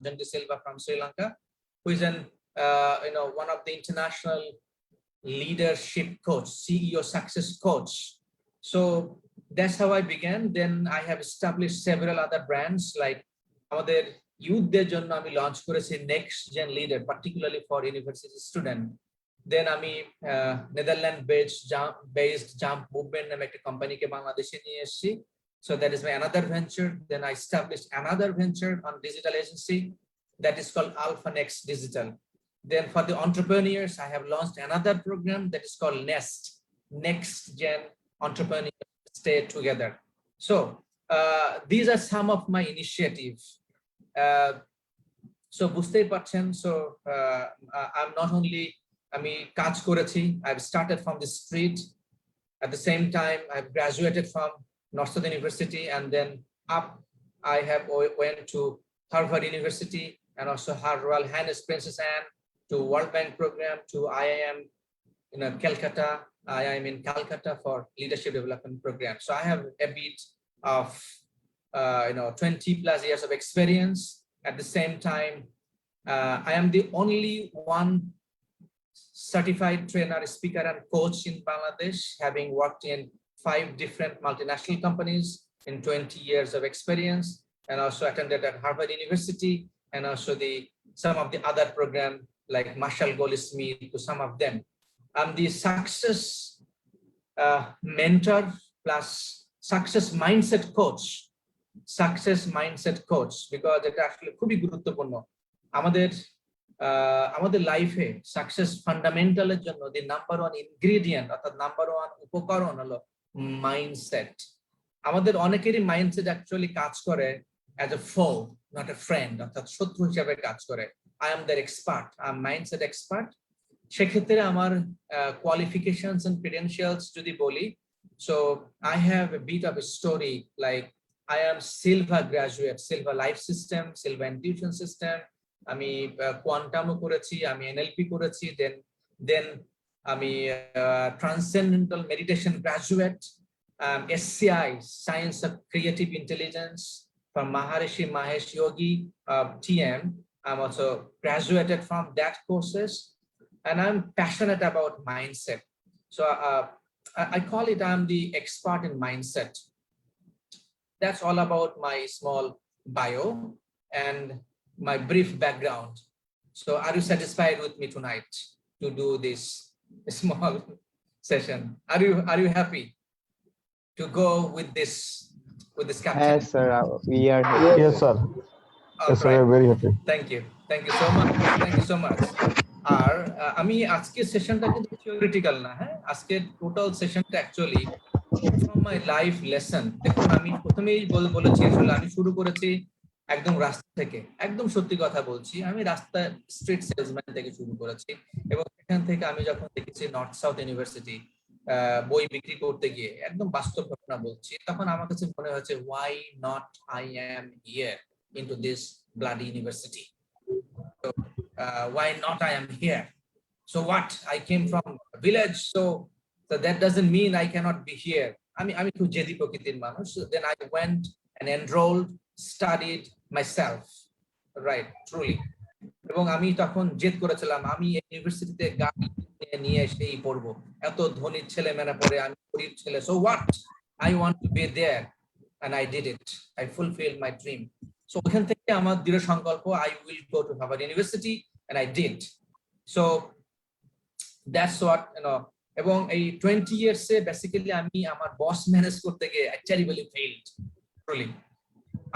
De Silva from Sri Lanka, who is an one of the international leadership coach, CEO success coach. So that's how I began. Then I have established several other brands like আমাদের youthদের জন্য আমি launch করেছি next gen leader, particularly for university student. Then আমি Netherlands based jump movement নামে একটা কোম্পানিকে বাংলাদেশে নিয়ে এসেছি. So that is my another venture. Then I established another venture on digital agency that is called Alpha Next Digital. Then for the entrepreneurs, I have launched another program that is called Nest, Next Gen Entrepreneurs Stay Together. So these are some of my initiatives. So বুঝতেই পারছেন, so I'm not only আমি কাজ করেছি, I've started from the street. At the same time, I've graduated from Northern University, and then up I have went to Harvard University and also Her Royal Highness Princess Anne, to World Bank program, to IIM in Calcutta. IIM in Calcutta for leadership development program. So I have a bit of 20 plus years of experience. At the same time, I am the only one certified trainer, speaker, and coach in Bangladesh, having worked in 5 different multinational companies in 20 years of experience, and also attended at Harvard University, and also some of the other program like Marshall Goldsmith, to some of them. I'm the success mentor plus success mindset coach. Success mindset coach, because এটা আসলে খুবই গুরুত্বপূর্ণ আমাদের লাইফে success ফান্ডামেন্টালের জন্য the number 1 ingredient অর্থাৎ number 1 উপকরণ হলো মাইন্ডসেট। আমাদের অনেকেরই মাইন্ডসেট অ্যাকচুয়ালি কাজ করে as a foe, not a friend, অর্থাৎ শত্রু হিসেবে কাজ করে। I am their expert, I am mindset expert. সেক্ষেত্রে আমার qualifications and credentials যদি বলি, so I have a bit of a story, like I am Silva graduate, Silva Life System, Silva Intuition System, আমি কোয়ান্টামও করেছি, আমি NLP করেছি, then আমি Transcendental Meditation graduate, SCI, Science of Creative Intelligence from Maharishi Mahesh Yogi, TM. I'm also graduated from that courses, and I'm passionate about mindset. So I call it I'm the expert in mindset. That's all about my small bio and my brief background. So are you satisfied with me tonight to do this small session? Are you happy to go with this captain? Yes, sir. We are happy. Yes, sir. Yes, sir, we are very happy. Thank you so much. Thank you so much. আর আমি আজকের সেশনটা কিন্তু theoretical না, হ্যাঁ, আজকের total সেশনটা actually from my life lesson. দেখুন, আমি প্রথমেই বলেছি আসলে আমি শুরু করেছি একদম রাস্তা থেকে, একদম সত্যি কথা বলছি, আমি রাস্তা স্ট্রিট সেলসম্যান থেকে শুরু করেছি, এবং সেখান থেকে আমি যখন দেখেছি নর্থ সাউথ ইউনিভার্সিটি বই বিক্রি করতে গিয়ে, একদম বাস্তব ঘটনা বলছি, তখন আমার কাছে মনে হয়েছে why not I am here into this bloody university. So why not I am here? So what? I came from a village, so that doesn't mean I cannot be here. আমি খুব জেদি প্রকৃতির মানুষ। Then I went and enrolled, studied myself, right, truly. এবং আমি তখন জেদ করেছিলাম আমি ইউনিভার্সিটিতে গাড়ি নিয়ে এসেই পড়বো, এত ধনী ছেলে মেয়েরা পড়ে, আমি গরিব ছেলে, so what? I want to be there, and I did it. I fulfilled my dream. So ওখান থেকে আমার দৃঢ় সংকল্প, I will go to Harvard University, and I did. So that's what, এবং এই 20 years এ বেসিক্যালি আমি আমার বস ম্যানেজ করতে গিয়ে I terribly failed, truly.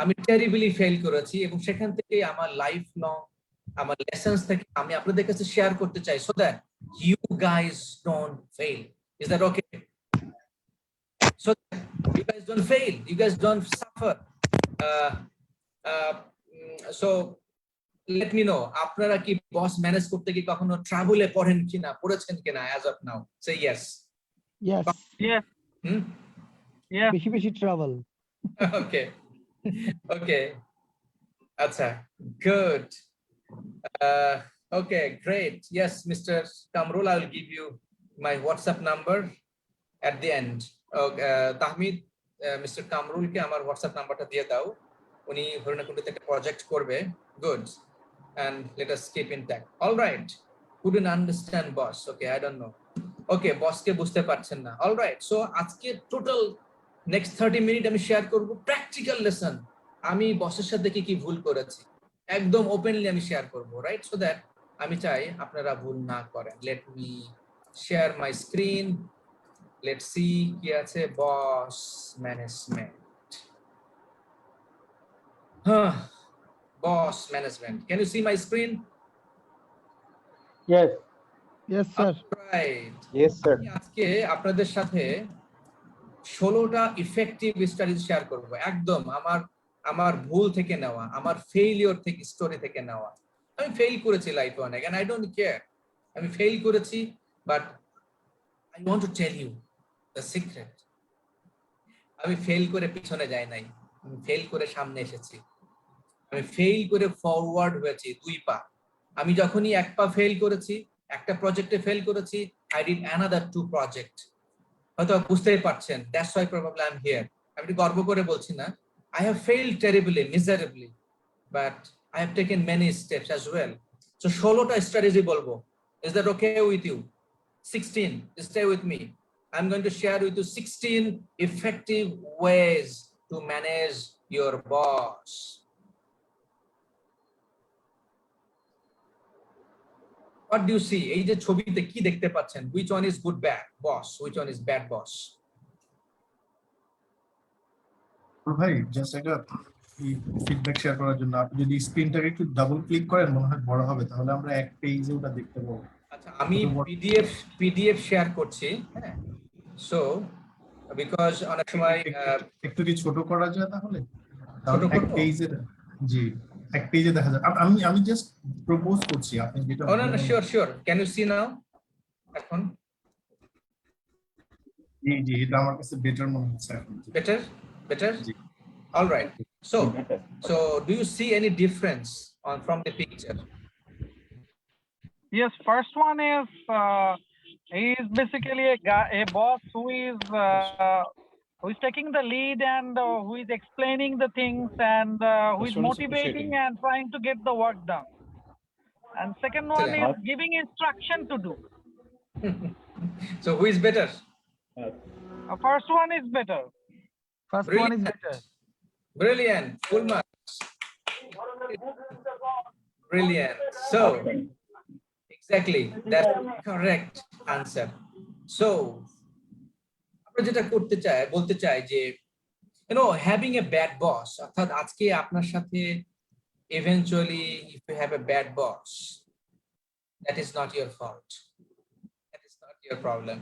আমি টেরিবলি ফেল করেছি, এবং সেখান থেকে আমার লাইফ লং আমার লেসন্স থেকে আমি আপনাদের কাছে শেয়ার করতে চাই, so that you guys don't fail. Is that okay? So you guys don't fail, you guys don't suffer. So let me know, আপনারা কি বস ম্যানেজ করতে গিয়ে কখনো ট্রাভেলে পড়েছেন কিনা as of now? Say yes. Yes. Yeah. Yeah. বেশি travel. Okay. Acha, good. Okay, great. Yes, Mr. Kamrul, I will give you my WhatsApp number at the end. Tahmid, Mr. Kamrul ke amar WhatsApp number ta diye dao, উনি ধরুন কোনটাতে একটা project করবে, good, and let us keep intact. All right, couldn't understand boss. Okay, I don't know. Okay, boss কে বুঝতে পারছেন না। All right, so আজকে total next 30 minute আমি শেয়ার করব প্র্যাকটিক্যাল লেসন। আমি বসের সাথে কি ভুল করেছি একদম ওপেনলি আমি শেয়ার করব, রাইট? সো দ্যাট আমি চাই আপনারা ভুল না করেন। Let me share my screen. Let's see কি আছে, বস management. Boss management. Can you see my screen? Yes. Yes, sir. Right. Yes, sir. আমি আজকে আপনাদের সাথে 16টা ইফেক্টিভ স্টাডিজ শেয়ার করব, একদম আমার ভুল থেকে নেওয়া, আমার ফেইলিওর থেকে, স্টোরি থেকে নেওয়া। আমি ফেল করেছি লাইফে অনেক, এন্ড আই ডোন্ট কেয়ার। আমি ফেল করেছি, but I want to tell you the secret. আমি ফেল করে পিছনে যাই নাই, আমি ফেল করে সামনে এসেছি। আমি ফেল করে ফরওয়ার্ড হয়েছি 2 পা। আমি যখনই 1 পা ফেল করেছি, একটা প্রজেক্টে ফেল করেছি, আই ডিড অ্যানাদার 2 প্রজেক্ট। হয়তো বুঝতেই পারছেন, that's why probably I am here. আমি একটু গর্ব করে বলছি না, I have failed terribly, miserably, but I have taken many steps as well. So 16টা স্ট্র্যাটেজি বলবো। Is that okay with you? 16, stay with me. I'm going to share with you 16 effective ways to manage your boss. What do you see? এই যে ছবিতে কি দেখতে পাচ্ছেন? Which one is good bad boss? Which one is bad boss? ভাই just একটা feedback share করার জন্য আপনি যদি স্ক্রিনটাকে একটু ডাবল ক্লিক করেন মনে হয় বড় হবে, তাহলে আমরা এক পেজে ওটা দেখতে পাবো। আচ্ছা, আমি পিডিএফ শেয়ার করছি। হ্যাঁ, সো বিকজ অনেক সময় একটু কি ছোট করা যায় তাহলে? ছোট এক করব? পেজে, জি এক পেজে দেখা যায়। আমি জাস্ট প্রপোজ করছি, আপনি যেটা ও না, sure. Can you see now? এখন জি এটা আমার কাছে বেটার মনে হচ্ছে এখন। better? G. All right. So do you see any difference from the picture? Yes, first one is he is basically a boss who is taking the lead and who is explaining the things and who is motivating and trying to get the work done. And second one is giving instruction to do. So who is better? First one is better. First one is better. Brilliant. Full marks. Brilliant. So exactly, that's the correct answer. So আমরা যেটা বলতে চাই যে having a bad boss, অর্থাৎ আজকে আপনার সাথে eventually if you have a bad boss, that is not your fault, that is not your problem.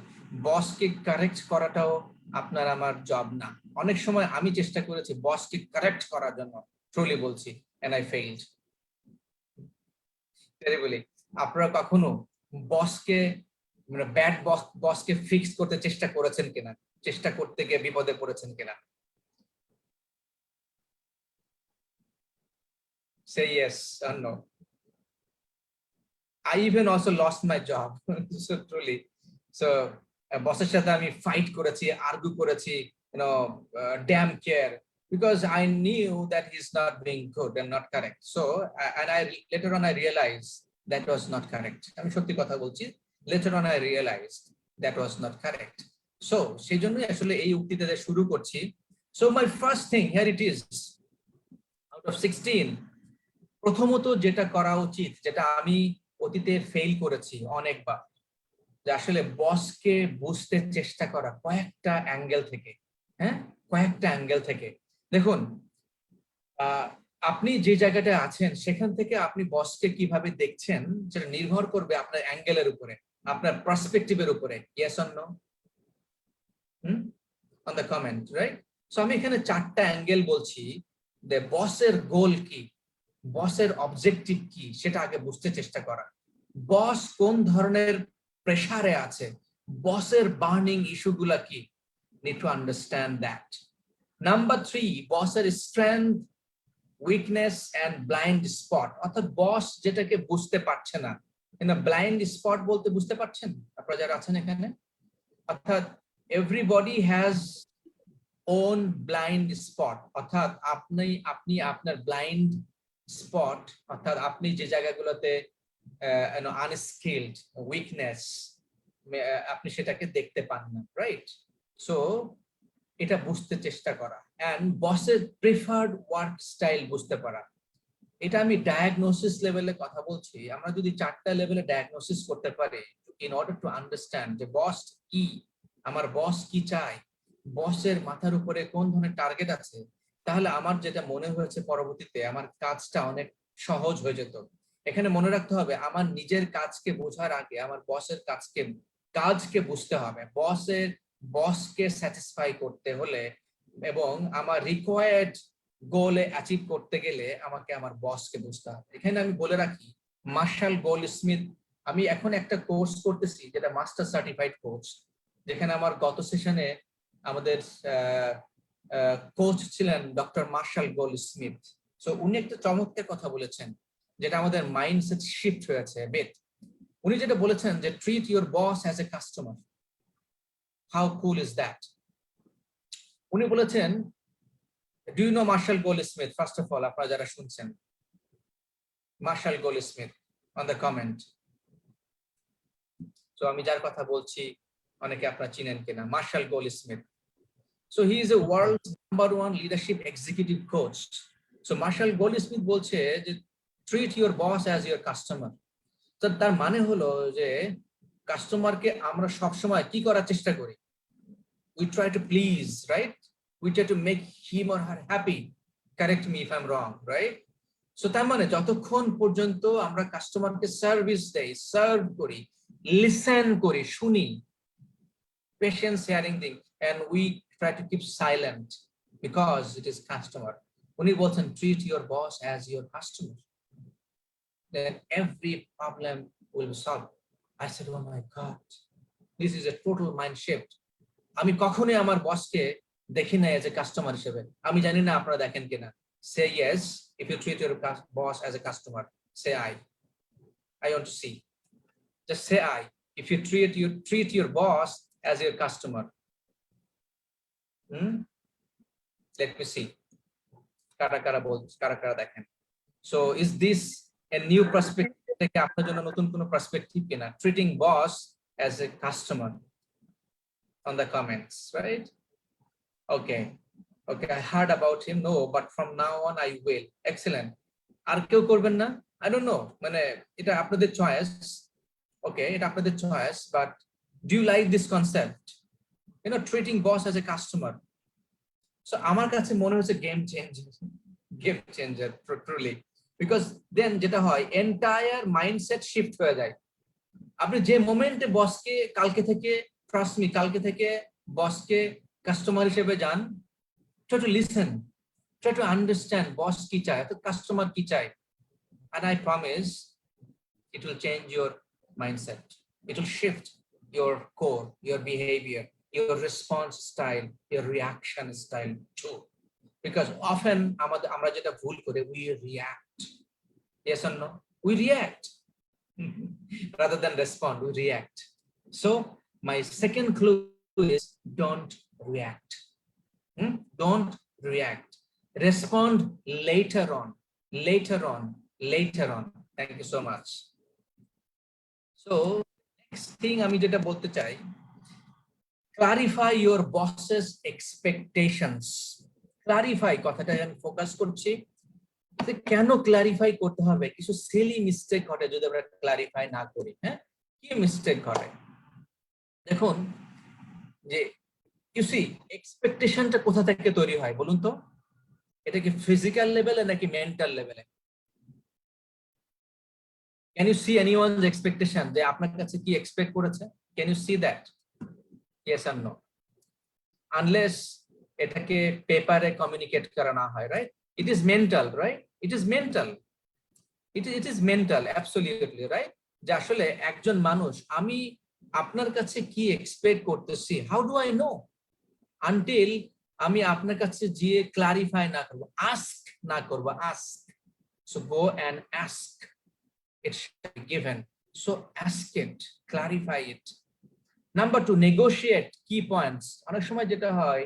বসকে কারেক্ট করাটাও আপনার আমার জব না। অনেক সময় আমি চেষ্টা করেছি বসকে কারেক্ট করার জন্য, ট্রুলি বলছি, and I failed terribly. আপনারা কখনো বসকে ব্যাড বসকে ফিক্স করতে চেষ্টা করেছেন কিনা? চেষ্টা করতে গিয়ে বিপদে পড়েছেন কিনা? Say yes or no. I even also lost my job. So truly, so বসের সাথে আমি ফাইট করেছি, আর্গু করেছি, damn care, because I knew that he's not being good and not correct. So and I later on I realized that was not correct. আমি সত্যি কথা বলছি, later on I realized that was not correct. So সেই জন্যই আসলে এই উক্তিতে শুরু করছি। So my first thing, here it is, out of 16, প্রথমত যেটা করা উচিত, যেটা আমি অতীতে ফেল করেছি অনেকবার, যে আসলে বসকে বুঝতে চেষ্টা করা কয়েকটা অ্যাঙ্গেল থেকে। হ্যাঁ, কয়েকটা অ্যাঙ্গেল থেকে। দেখুন, আপনি যে জায়গাটা আছেন সেখান থেকে আপনি বসকে কিভাবে দেখছেন সেটা নির্ভর করবে আপনার অ্যাঙ্গেলের উপরে, আপনার পার্সপেক্টিভের উপরে। Yes or no? On the comment, right? So আমি এখানে 4টা অ্যাঙ্গেল বলছি। যে বসের গোল কি, বসের অবজেক্টিভ কি, সেটা আগে বুঝতে চেষ্টা করা। বস কোন ধরনের প্রেসারে আছে, বসের বার্নিং ইস্যুগুলা কি, need to understand that. Number 3, বসের strength, weakness and blind spot, অর্থাৎ বস যেটাকে বুঝতে পারছে না। ব্লাইন্ড স্পট বলতে বুঝতে পারছেন আপনারা যারা আছেন এখানে? অর্থাৎ everybody has own blind spot, অর্থাৎ আপনি আপনার blind spot, অর্থাৎ আপনি যে জায়গাগুলোতে আনস্কিলড, উইকনেস, আপনি সেটাকে দেখতে পান না, রাইট? সো এটা বুঝতে চেষ্টা করা, এন্ড বসের প্রিফার্ড ওয়ার্ক স্টাইল বুঝতে পারা। এটা আমি ডায়াগনোসিস লেভেলে কথা বলছি। আমরা যদি 4টা লেভেলে ডায়াগনোসিস করতে পারি ইন অর্ডার টু আন্ডারস্ট্যান্ড যে বস কি, আমার বস কি চায়, বসের মাথার উপরে কোন ধরনের টার্গেট আছে, তাহলে আমার যেটা মনে হয়েছে পরবর্তীতে আমার কাজটা অনেক সহজ হয়ে যেত। এখানে মনে রাখতে হবে আমার নিজের কাজকে বোঝার আগে আমার বসের কাজকে বুঝতে হবে। বসকে স্যাটিসফাই করতে হলে এবং আমার রিকোয়ার্ড গোলে অ্যাচিভ করতে গেলে আমাকে আমার বসকে বুঝতে হবে। এখানে আমি বলে রাখি, মার্শাল গোল্ডস্মিথ, আমি এখন একটা কোর্স করতেছি যেটা মাস্টার সার্টিফাইড কোর্স, যেখানে আমার গত সেশনে আমাদের কোচ ছিলেন ডক্টর মার্শাল গোল্ডস্মিথ। সো উনি একটা চমৎকার কথা বলেছেন, যেটা আমাদের মাইন্ডসেট শিফট হয়েছে বেট। উনি যেটা বলেছেন যে treat your boss as a customer. How cool is that? উনি বলেছেন, do you know Marshall Goldsmith? First of all, আপনারা যারা শুনছেন, Marshall Goldsmith on the comment. So আমি যার কথা বলছি অনেকে আপনারা চিনেন কিনা, Marshall Goldsmith. So he is a world #1 leadership executive coach. So Marshall Goldsmith বলছে যে treat your boss as your customer. তো তার মানে হলো যে কাস্টমারকে আমরা সব সময় কি করার চেষ্টা করি? We try to please, right? We try to make him or her happy. Correct me if I'm wrong, right? So তার মানে যতক্ষণ পর্যন্ত আমরা কাস্টমারকে সার্ভিস দেই, সার্ভ করি, লিসেন করি, শুনি, patience hearing thing, and we try to keep silent because it is customer. When you both treat your boss as your customer, then every problem will be solved. I said, oh my God, this is a total mind shift. আমি কখনোই আমার বসকে দেখি না as a customer হিসেবে। আমি জানি না আপনারা দেখেন কিনা। Say yes if you treat your boss as a customer. Say I want to see. Just say I. If you treat your boss as your customer. Let me see. কারা দেখেন। So is this a new perspective? থেকে আপনার জন্য নতুন কোনো perspective কিনা? Treating boss as a customer on the comments, right? Okay, I heard about him. No, but from now on I will. Excellent. আর কেউ করবেন না? I don't know. মানে এটা আপনাদের চয়েস। Okay, এটা আপনাদের choice, but do you like this concept? Treating boss as a customer. So আমার কাছে মনে হচ্ছে game changer truly, because then যেটা হয় entire mindset shift হয়ে যায়। আপনি যে মোমেন্টে বসকে trust me, কালকে থেকে বসকে কাস্টমার হিসেবে যান, try to listen, try to understand boss কি চায়, তো কাস্টমার কি চায়, and I promise it will change your mindset. It will shift your core, your behavior, your response style, your reaction style too. Because often আমরা যেটা ভুল করে, we react. Yes or no? We react. Rather than respond, we react. So my second clue is don't react. Don't react. Respond later on. Thank you so much. So next thing আমি যেটা বলতে চাই, clarify your boss's expectations. Clarify কথাটা আমি focus করছি। কেন clarify করতে হবে? কিছু সিলি মিস্টেক ঘটে যদি আমরা ক্লারিফাই না করি। হ্যাঁ, কি মিস্টেক ঘটে দেখুন, যে ইউ সি এক্সপেকটেশনটা কোথা থেকে তৈরি হয় বলুন তো? এটা কি ফিজিক্যাল লেভেলে নাকি মেন্টাল লেভেলে? Can you see anyone's expectation? যে আপনার কাছে কি এক্সপেক্ট করেছে? Can you see that? Yes or no? Unless এটাকে পেপারে কমিউনিকেট করা না হয়, right? It is mental, right? It is mental, absolutely, right? যে আসলে একজন মানুষ, আমি আপনার কাছে কি এক্সপেক্ট করতেছি, how do I know? Until আমি আপনার কাছে গিয়ে ক্লারিফাই না করব, ask না করব, ask. So go and ask. It should be given. So ask it, clarify it. Number 2, negotiate key points. অনেক সময় যেটা হয়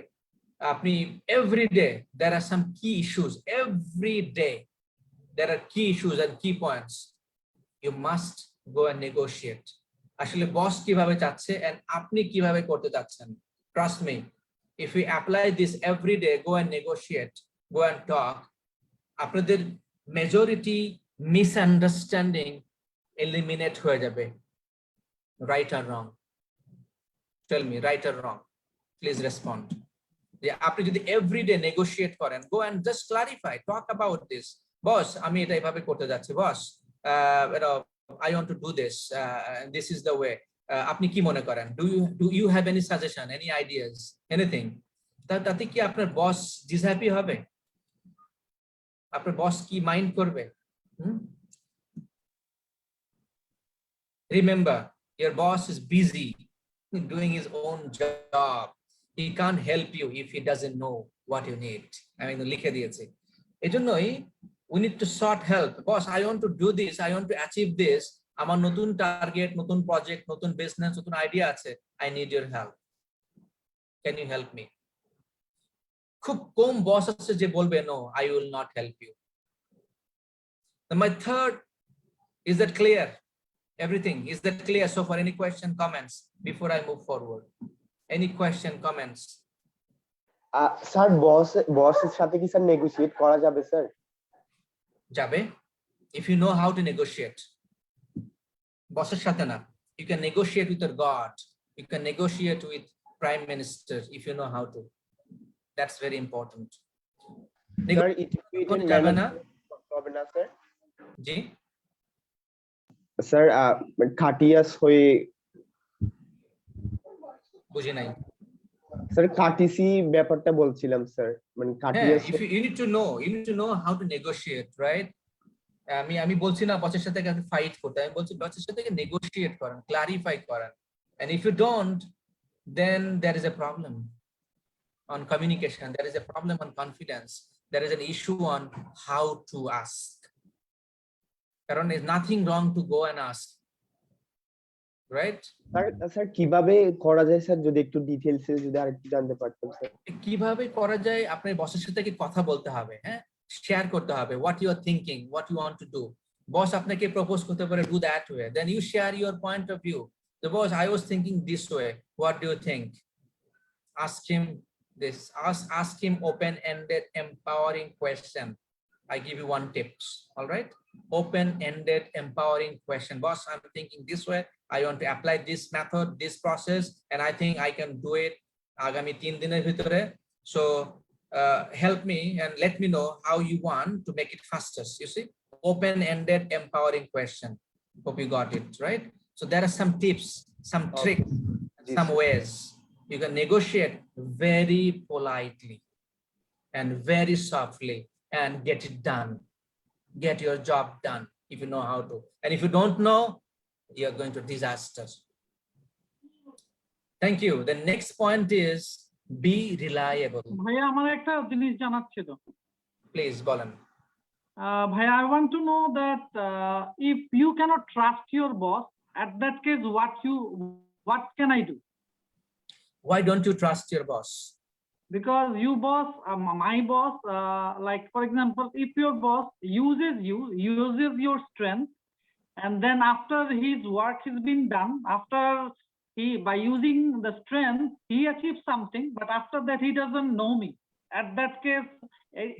আপনি every day there are some key issues, every day there are key issues and key points. You must go and negotiate. আসলে বস কিভাবে চাচ্ছে and আপনি কিভাবে করতে চাচ্ছেন. Trust me, if we apply this every day, go and negotiate, go and talk, আপনাদের majority misunderstanding eliminate হয়ে যাবে. Right or wrong? Tell me, right or wrong? Please respond. Yeah, আপনি যদি everyday negotiate করেন, go and just clarify, talk about this. Boss, আমি এটা এভাবে করতে যাচ্ছি. Boss, I want to do this. This is the way. আপনি কি মনে করেন? Do you have any suggestion, any ideas, anything? তাতে কি আপনার boss happy হবে? আপনার boss কি mind করবে? Remember, your boss is busy doing his own job. He can't help you if he doesn't know what you need. আমি লিখে দিয়েছি। এজন্যই we need to sort help. Boss, I want to do this, I want to achieve this. আমার নতুন target, নতুন project, নতুন business, নতুন idea আছে। I need your help. Can you help me? খুব কম বস আছে যে বলবে no, I will not help you. And my third, is that clear? Everything, is that clear? So for any question, comments before I move forward? Any question, comments? Sir বসের সাথে কি sir negotiate করা যাবে sir? যাবে, if you know how to negotiate. বসের সাথে না, you can negotiate with your God, you can negotiate with Prime Minister if you know how to. That's very important. Sir equity যাবে না, হবে না স্যার? জি স্যার খাটিয়াস হয়ে বুঝি নাই। স্যার কাটিসি ব্যাপারটা বলছিলাম স্যার, মানে কাটিয়াস। If you need to know how to negotiate, right? আমি বলছি না বসের সাথে ফাইট করতে, আমি বলছি বসের সাথে নেগোশিয়েট করেন, ক্লারিফাই করেন। And if you don't, then there is a problem on communication, there is a problem on confidence, there is an issue on how to ask. কারণ there's nothing wrong to go and ask, right? Sir কিভাবে করা যায় sir, যদি একটু ডিটেইলসে যদি আরেকটু জানতে পারতাম স্যার। কিভাবে করা যায়, আপনার বসের সাথে কথা বলতে হবে, হ্যাঁ, শেয়ার করতে হবে what you are thinking, what you want to do. বস আপনাকে প্রপোজ করতে পারে do that way, then you share your point of view. The boss, I was thinking this way, what do you think? Ask him this, ask him open-ended empowering question. I give you one tips, all right? Open-ended empowering question. Boss, I'm thinking this way, I want to apply this method, this process, and I think I can do it agami 3 diner bhitore. So help me and let me know how you want to make it fastest. You see, open-ended empowering question. Hope you got it right. So there are some tips, some tricks, some ways you can negotiate very politely and very softly and get it done, get your job done if you know how to. And if you don't know, you're going to disaster. Thank you. The next point is be reliable. ভাইয়া আমার একটা জিনিস জানার ছিল। Please বলেন। ভাইয়া, I want to know that if you cannot trust your boss, at that case what can I do? Why don't you trust your boss? Because you boss, my boss, like for example, if your boss uses your strength, and then after his work has been done, after by using the strength he achieves something, but after that he doesn't know me. At that case,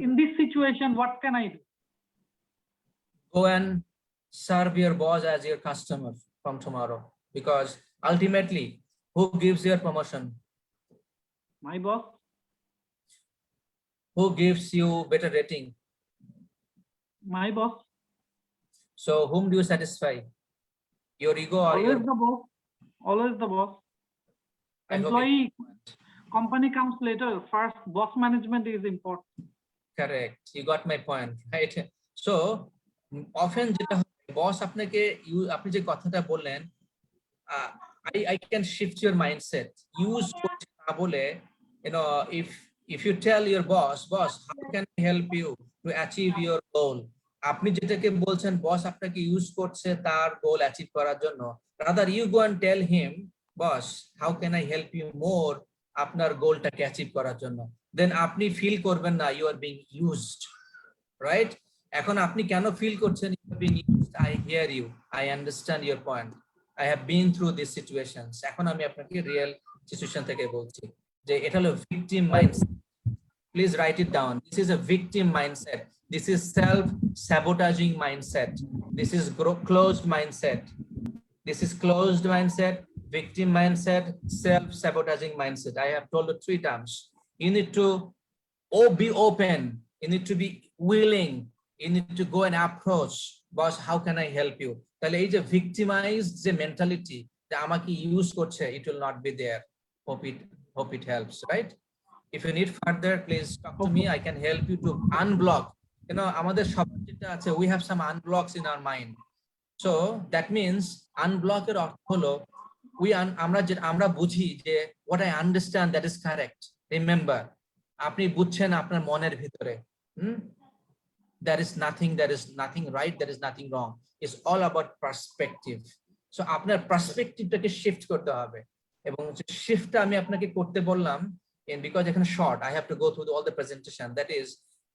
in this situation, what can I do? Go and serve your boss as your customer from tomorrow, because ultimately who gives your promotion? My boss. Who gives you better rating? My boss. So whom do you satisfy? Your ego or Always your the boss. Always the boss. I hope Employee, company comes later. First, boss management is important. correct, you got my point, right? So often যেটা boss আপনাকে আপনি যে কথাটা বললেন, I can shift your mindset. Use করতে না বলে, you know, if you tell your boss, how can I help you to achieve your goal? আপনি যেটাকে বলছেন boss আপনাকে ইউজ করছে তার গোল অ্যাচিভ করার জন্য, rather you go and tell him, boss, how can I help you more আপনার গোলটাকে achieve করার জন্য? then আপনি ফিল করবেন না you are being used, right? এখন আপনি কেন ফিল করছেন you are being used? I hear you, I understand your point, I have been through these situations. এখন আমি আপনাকে রিয়েল সিচুয়েশন থেকে বলছি যে এটা হলো victim mindset. Please write it down. This is a victim mindset. This is self-sabotaging mindset. This is closed mindset. This is closed mindset, victim mindset, self-sabotaging mindset. I have told you 3 terms. You need to be open. You need to be willing. You need to go and approach. Boss, how can I help you? তাহলে এই যে victimized যে mentality, যে আমাকে use করছে, it will not be there. Hope it helps, right? If you need further, please talk to me. I can help you to unblock. You know, আমাদের সবার যেটা আছে, we have some unblocks in our mind. So that means unblock এর অর্থ হলো আমরা বুঝি যে what I understand that is correct. Remember, আপনি বুঝছেন আপনার মনের ভিতরে there is nothing right, there is nothing wrong. It's all about perspective. So আপনার perspectiveটাকে shift করতে হবে, এবং যে shiftটা আমি আপনাকে করতে বললাম, and because এখানে short, I have to go through all the presentation. That is,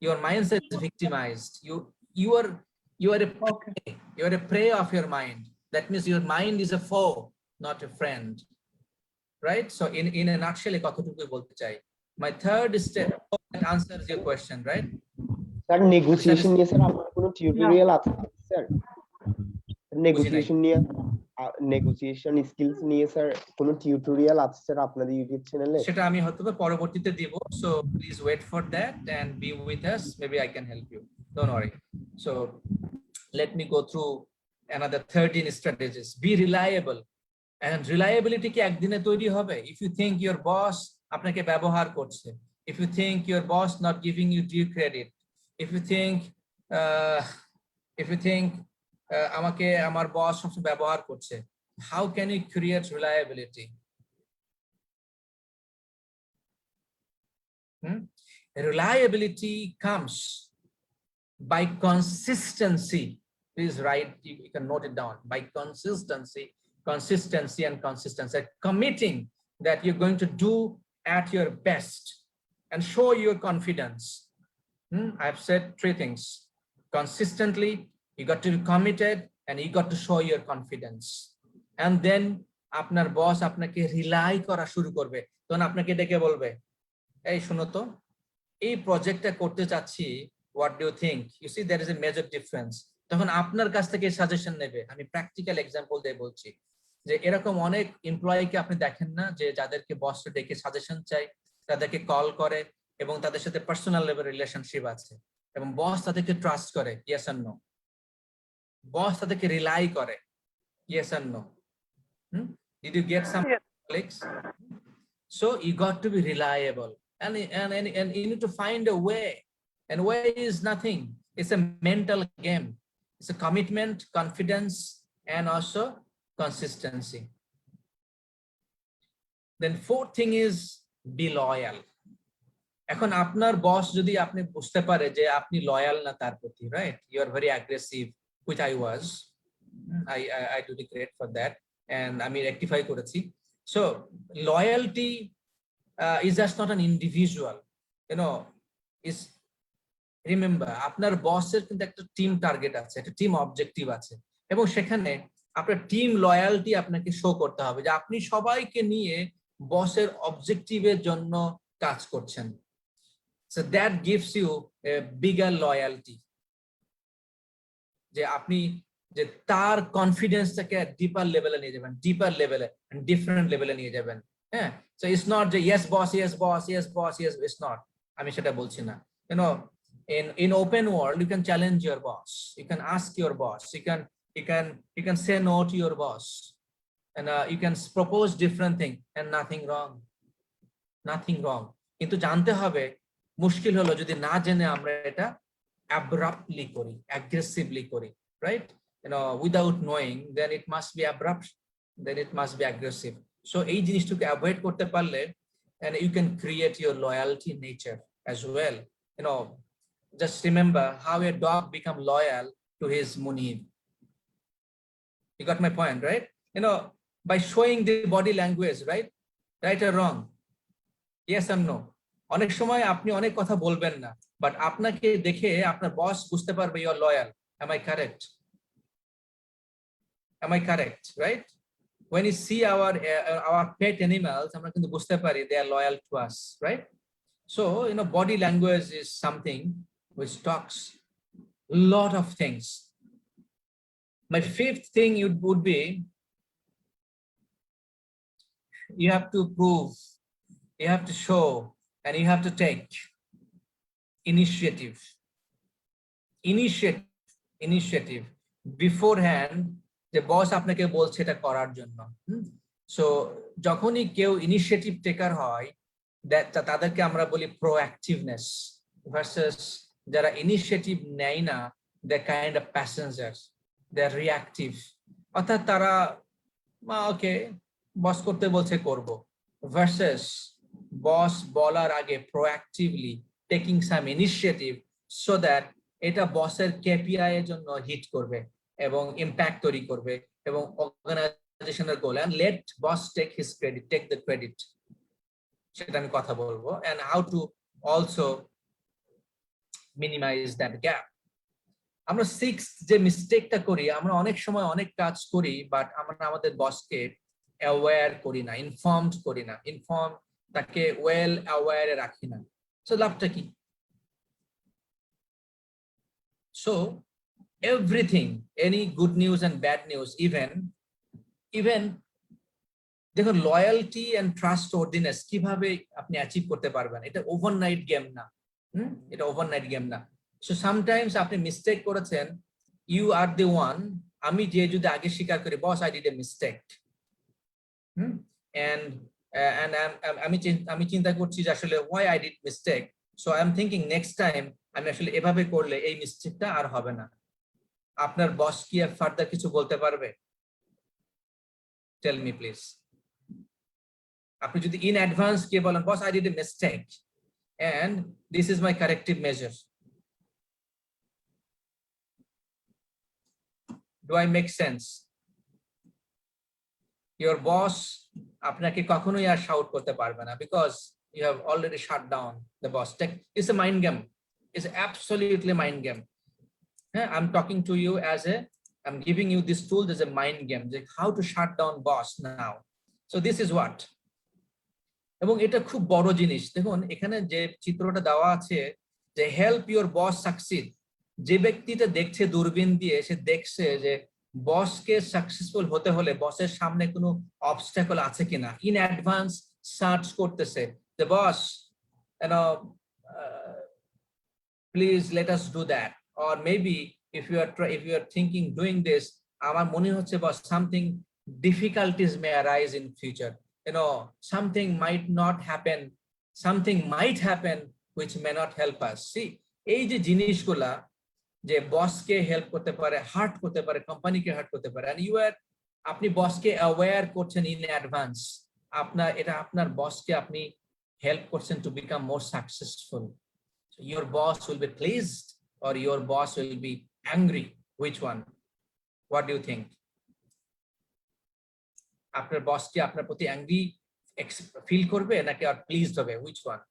your mindset is victimized. You are a prey of your mind. That means your mind is a foe, not a friend, right? So in a nutshell, কতটুকু বলতে চাই, my third step that answers your question, right? Sir negotiation নিয়ে sir আপনার কোনো tutorial আছে sir? Negotiation skills নিয়ে sir কোনো tutorial আছে স্যার আপনাদের ইউটিউব চ্যানেলে? সেটা আমি হয়তো পরবর্তীতে দিব, so please wait for that and be with us. Maybe I can help you, don't worry. So let me go through another 13 strategies. Be reliable. And reliability কি একদিনে তৈরি হবে? If you think your boss আপনাকে ব্যবহার করছে, if you think your boss not giving you due credit, if you think আমাকে আমার বস সবসময় ব্যবহার করছে, how can you create reliability? Reliability comes by consistency. Please write, you can note it down. By consistency and consistency, committing that you're going to do at your best and show your confidence. I've said 3 things. Consistently, you got to be committed, and you got to show your confidence. And then আপনার বস আপনাকে rely করা শুরু করবে, তখন আপনাকে ডেকে বলবে, এই শুনো তো, এই প্রজেক্টটা করতে চাচ্ছি, what do you think? You see, there is a major difference. তখন আপনার কাছ থেকে সাজেশন নেবে। আমি প্র্যাকটিক্যাল এক্সাম্পল দিয়ে বলছি যে এরকম অনেক এমপ্লয়িকে আপনি দেখেন না, যে যাদেরকে বস ডেকে সাজেশন চাই, তাদেরকে কল করে এবং তাদের সাথে পার্সোনাল লেভেল রিলেশনশিপ আছে, এবং বস তাদেরকে ট্রাস্ট করে, yes or no? বস তাদেরকে রিলাই করে, yes or no? Did you get some colleagues? So you got to be reliable, and you need to find a way, and way is nothing. It's a mental game. It's a commitment, confidence, and also consistency. Then 4th thing is be loyal. এখন আপনার বস যদি আপনি বুঝতে পারে যে আপনি loyal না তার প্রতি, right? You are very aggressive, which I was. I do regret for that, and আমি rectify করেছি. So loyalty is just not an individual, you know. Is remember, আপনার বসের কিন্তু একটা টিম টার্গেট আছে, একটা টিম অবজেক্টিভ আছে, এবং সেখানে আপনার টিম লয়ালটি আপনাকে শো করতে হবে যে আপনি সবাইকে নিয়ে বসের অবজেক্টিভের জন্য কাজ করছেন। So that gives you a bigger loyalty. যে আপনি যে তার কনফিডেন্সটাকে ডিপার লেভেলে নিয়ে যাবেন, ডিপার লেভেলে, ডিফারেন্ট লেভেলে নিয়ে যাবেন। হ্যাঁ, so it's not যে yes boss, yes boss, yes boss, yes, it's not. আমি সেটা বলছি না। You know, in open world, you can challenge your boss, you can ask your boss, you can say no to your boss, and you can propose different thing, and nothing wrong. কিন্তু জানতে হবে, মুশকিল হলো যদি না জেনে আমরা এটা abruptly করি, aggressively করি, right? You know, without knowing, then it must be abrupt, then it must be aggressive. So এই জিনিসটাকে অ্যাভয়েড করতে পারলে, and you can create your loyalty nature as well. You know, just remember how a dog become loyal to his munib. You got my point, right? You know, by showing the body language, right or wrong, yes or no? অনেক সময় আপনি অনেক কথা বলবেন না, but আপনাকে দেখে আপনার বস বুঝতে পারবে you are loyal. Am I correct? Am I correct? Right? When you see our pet animals, আমরা কিন্তু বুঝতে পারি they are loyal to us, right? So, body language is something which talks a lot of things. My fifth thing would be, you have to prove, you have to show, and you have to take initiative beforehand, যে বস আপনাকে বলছে এটা করার জন্য। So যখনই কেউ initiative টেকার হয়, তাদেরকে আমরা বলি প্রোঅ্যাক্টিভনেস, ভার্সেস যারা ইনিশিয়েটিভ নেয় না, they kind of passengers, they are reactive. অর্থাৎ তারা ওকে বস করতে বলছে করব, ভার্সেস বস বলার আগে proactively taking some initiative so that এটা বসের কেপিআই এর জন্য হিট করবে এবং ইম্প্যাক্ট তৈরি করবে এবং অর্গানাইজেশনের goal. And let boss take his credit, take the credit, সেটা আমি কথা বলবো। And how to also minimise that gap. আমরা সিক্স যে মিস্টেকটা করি, আমরা অনেক সময় অনেক কাজ করি, বাট আমরা আমাদের বসকে অ্যাওয়্যার করি না, ইনফর্মড করি না, তাকে ওয়েল অ্যাওয়্যারে রাখি না। সো লাভটা কি? So everything, any good news and bad news, even দেখুন লয়্যালটি এন্ড ট্রাস্টওয়ার্দিনেস কিভাবে আপনি অ্যাচিভ করতে পারবেন, এটা ওভারনাইট গেম না। এটা ওভারনাইট গেম না। সো সামটাইমস আপনি মিস্টেক করেছেন, ইউ আর দ্য ওয়ান। আমি যে যদি আগে স্বীকার করি, boss I did a mistake, and আমি চিন্তা করছি যে আসলে why I did mistake, so I am thinking next time আমি আসলে এভাবে করলে এই মিস্টেকটা আর হবে না। আপনার বস কি ফার্দার কিছু বলতে পারবে? Tell me please. আপনি যদি ইন অ্যাডভান্স কে বলেন, boss I did a mistake and this is my corrective measure, do I make sense? Your boss আপনাকে কখনোই আর শাউট করতে পারবে না, because you have already shut down the boss. It's a mind game. It's absolutely mind game. I'm talking to you I'm giving you this tool as a mind game, like how to shut down boss now. So this is what. এবং এটা খুব বড় জিনিস। দেখুন এখানে যে চিত্রটা দেওয়া আছে, যে হেল্প ইউর বস সাকসিড, যে ব্যক্তিটা দেখছে দূরবীন দিয়ে, সে দেখছে যে বসকে সাকসেসফুল হতে হলে বসের সামনে কোনো অবস্ট্যাকল আছে কিনা, ইন অ্যাডভান্স সার্চ করতেছে, the boss, please let us do that, or maybe if you are thinking doing this, আমার মনে হচ্ছে boss something difficulties may arise in future, something might happen which may not help us. See, এই যে জিনিসগুলা যে বসকে help করতে পারে, হার্ট করতে পারে, কোম্পানিকে হার্ট করতে পারে, and আপনি বসকে অ্যাওয়্যার করছেন ইন অ্যাডভান্স, আপনার বসকে আপনি help person to become more successful. So your boss will be pleased or your boss will be angry. Which one? What do you think? After boss ki apnar proti angry feel korbe naki or pleased hobe? Which one?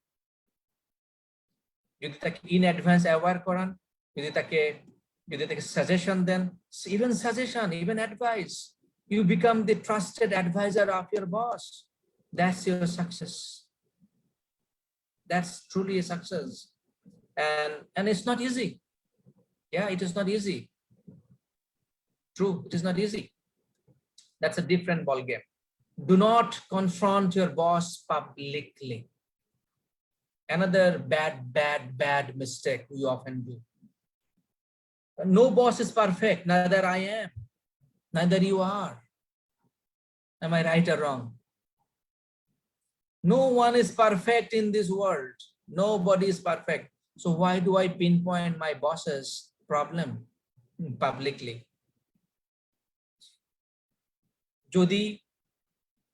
Jodi take in advance aware koran, jodi take suggestion den, even suggestion, even advice, you become the trusted advisor of your boss. That's your success. That's truly a success, and it's not easy. Yeah, it is not easy. True, it is not easy. That's a different ball game. Do not confront your boss publicly. Another bad mistake we often do. No boss is perfect. Neither I am, neither you are. Am I right or wrong? No one is perfect in this world. Nobody is perfect. So why do I pinpoint my boss's problem publicly? যদি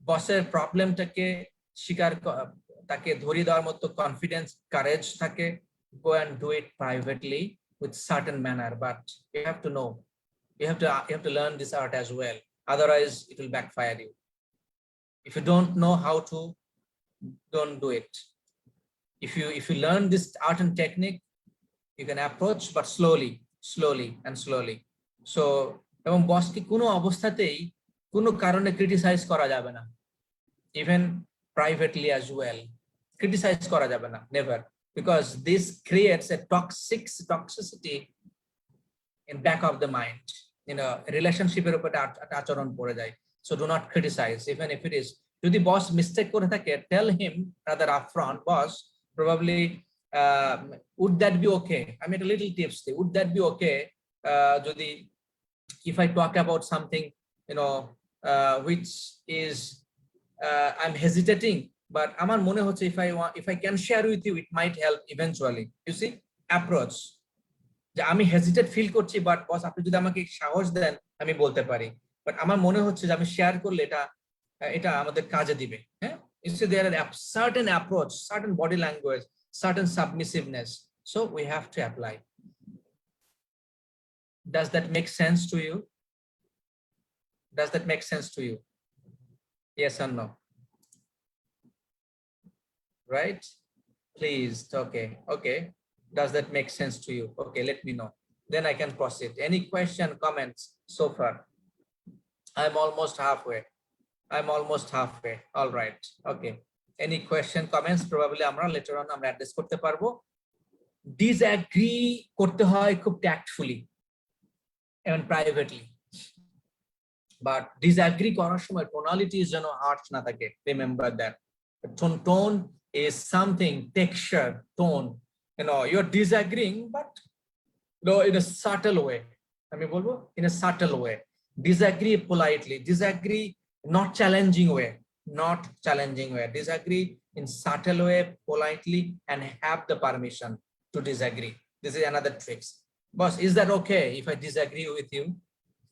বসের প্রবলেমটাকে তাকে ধরিয়ে দেওয়ার মতো confidence, courage থাকে, go and do it privately with certain manner, but you have to know, you have to learn this art as well, otherwise it will backfire you. If you don't know how to, don't do it. if you learn this art and technique, you can approach, but slowly and slowly. So এবং বসকে কোনো অবস্থাতেই কোনো কারণে criticise করা যাবে না, even privately as well. Criticise করা যাবে না, never, because this creates a toxicity in back of the mind. রিলেশনশিপের উপর একটা আচরণ পড়ে যায়. So do not criticize, even if it is, যদি বস মিস্টেক করে থাকে, tell him rather upfront, boss, probably would that be okay? I mean, a little tips, would that be okay যদি if I talk about something, which is I'm hesitating, but আমার মনে হচ্ছে if I can share with you, it might help eventually. You see, approach, যে আমি hesitate feel করছি, but বস আপনি যদি আমাকে সাহস দেন আমি বলতে পারি, বাট আমার মনে হচ্ছে যে আমি শেয়ার করলে এটা আমাদের কাজে দিবে। হ্যাঁ, you see, there are certain approach, certain body language, certain submissiveness, so we have to apply. Does that make sense to you? Does that make sense to you? Yes or no? Right? Please. Okay. Does that make sense to you? Okay, let me know. Then I can proceed. Any question, comments so far? I'm almost halfway. All right. Okay. Any question, comments? Probably আমরা later on আমরা address করতে পারবো. Disagree করতে হয় খুব tactfully and privately. But disagree করার সময় tonality is যেন harsh না থাকে. Remember that. Tone is something, texture, tone. You're disagreeing, but in a subtle way. আমি বলবো in a subtle way. Disagree politely. Disagree not challenging way. Disagree in subtle way, politely, and have the permission to disagree. This is another trick. Boss, is that okay if I disagree with you?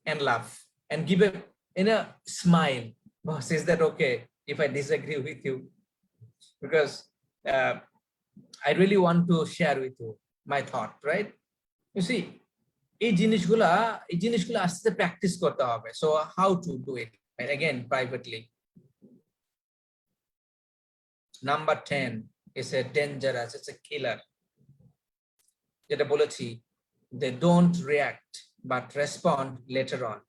And laugh and give a smile. Boss, is that okay if I disagree with you? Because I really want to share with you my thought, right? You see, এই জিনিসগুলা আস্তে practice করতে হবে. So how to do it? Right? Again, privately. Number 10 is a dangerous, it's a killer. যেটা বলেছি, they don't react but respond later on.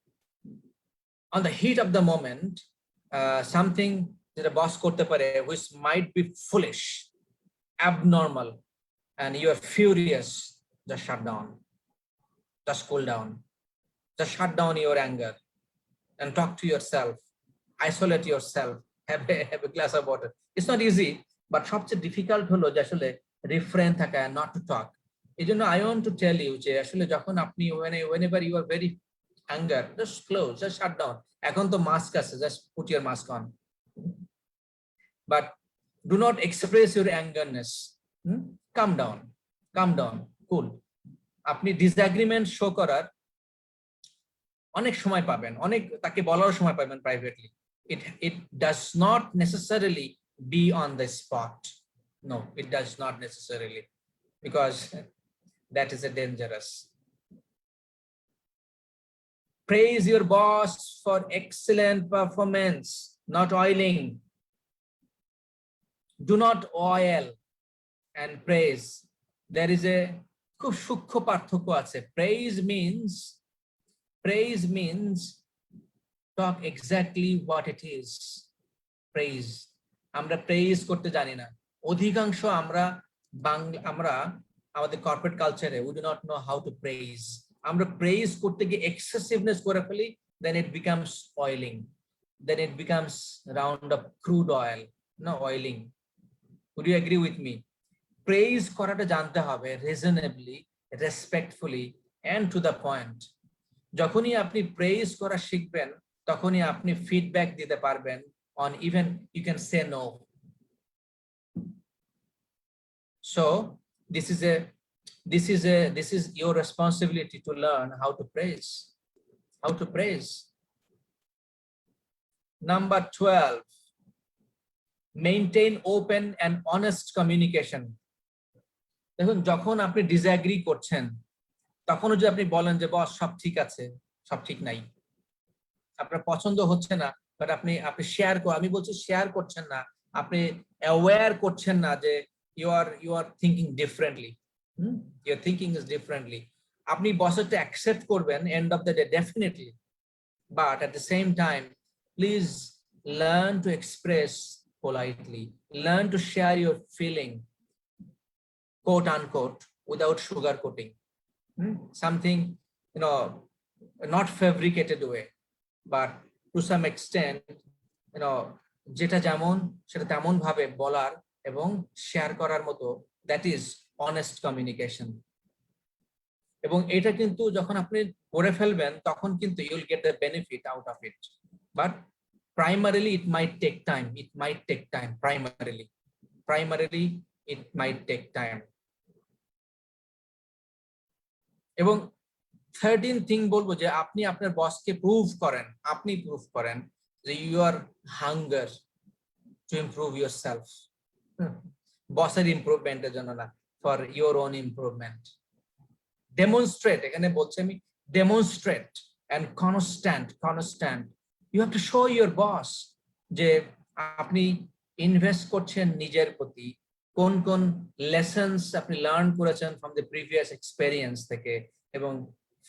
On the heat of the moment, something that a boss করতে পারে which might be foolish, abnormal, and you are furious, just shut down, just cool down, just shut down your anger and talk to yourself, isolate yourself, have a glass of water. It's not easy, but সবচেয়ে difficult হলো যে আসলে refrain থাকা, not to talk. এই জন্য I want to tell you যে আসলে যখন আপনি whenever you are very anger, just close, just shut down. এখন তো mask আছে, just put your mask on. But do not express your angerness. Calm down, cool. আপনি disagreement show করার অনেক সময় পাবেন, তাকে বলার সময় পাবেন privately. It does not necessarily be on the spot. No, it does not necessarily, because that is a dangerous. Praise your boss for excellent performance, not oiling. Do not oil and praise. There is a খুব সূক্ষ্ম পার্থক্য আছে. Praise means talk exactly what it is. Praise. আমরা praise করতে জানি না. অধিকাংশ আমরা আমাদের কর্পোরেট কালচারে we do not know how to praise. আমরা praise করতে গিয়ে excessiveness করে ফেলি, then it becomes oiling. Then it becomes round of crude oil, no oiling. Would you agree with me? Praise করাটা জানতে হবে reasonably, respectfully, and to the point. যখনই আপনি praise করা শিখবেন, তখনই আপনি feedback দিতে পারবেন on even you can say no. So this is your responsibility to learn how to praise. Number 12, maintain open and honest communication. দেখুন, যখন আপনি ডিসএগ্রি করছেন, তখনও যদি আপনি বলেন যে বস সব ঠিক আছে, সব ঠিক নাই, আপনার পছন্দ হচ্ছে না, বাট আপনি শেয়ার আমি বলছি শেয়ার করছেন না, আপনি অ্যাওয়্যার করছেন না যে you are thinking differently. Your thinking is differently. আপনি বসেরটা accept করবেন end of the day definitely, but at the same time please learn to express politely, learn to share your feeling, quote unquote, without sugarcoating. Something, not fabricated way, but to some extent, যেটা যেমন সেটা তেমন ভাবে বলার এবং share করার মতো, that is honest communication. এবং এটা কিন্তু যখন আপনি করে ফেলবেন তখন কিন্তু you will get the benefit out of it, but primarily it might take time. Primarily it might take time. এবং 13 থিং বলবো যে আপনি আপনার বসকে প্রুভ করেন যে you are hunger to improve yourself. বসের ইমপ্রুভমেন্টের জন্য না, for your own improvement. Demonstrate, এখানে বলছি আমি demonstrate and constant. You have to show your boss যে আপনি ইনভেস্ট করছেন নিজের প্রতি, কোন কোন লেসন্স আপনি লার্ন করেছেন from the previous experience থেকে এবং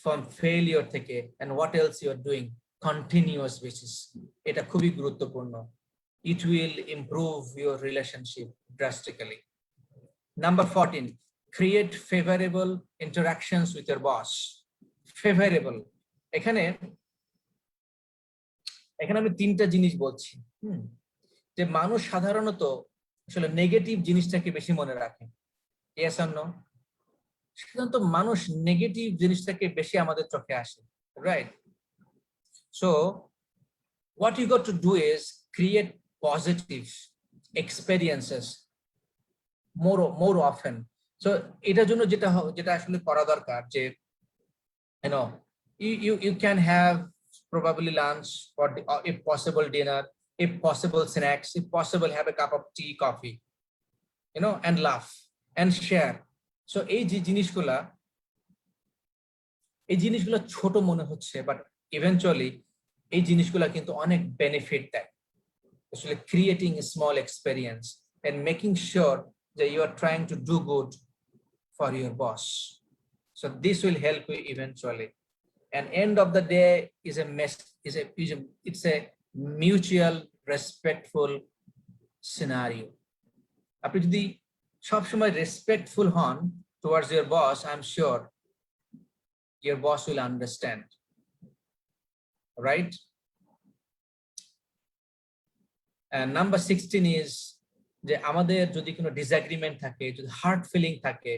from failure থেকে, and what else you are doing continuous basis. এটা খুবই গুরুত্বপূর্ণ. It will improve your relationship drastically. Number 14, create favorable interactions with your boss. Favorable, এখানে আমি তিনটা জিনিস বলছি যে মানুষ সাধারণত আসলে নেগেটিভ জিনিসটাকে বেশি মনে রাখে। Yes or no? সাধারণত মানুষ নেগেটিভ জিনিসটাকে বেশি আমাদের চোখে আসে, right? So what you got to do is create positive experiences more often. So এটার জন্য যেটা আসলে করা দরকার যে you can have probably lunch, or if possible dinner, if possible snacks, if possible have a cup of tea, coffee, and laugh and share. So এই জিনিসগুলা ছোট মনে হচ্ছে, but eventually এই জিনিসগুলা কিন্তু অনেক বেনিফিট দেয়, actually creating a small experience and making sure that you are trying to do good for your boss. So this will help you eventually. And end of the day is it's a mutual respectful scenario. আপনি যদি সবসময় respectful হন towards your boss, I'm sure your boss will understand, right? And number 16 is যে আমাদের যদি কোনো disagreement থাকে, যদি হার্ট ফিলিং থাকে,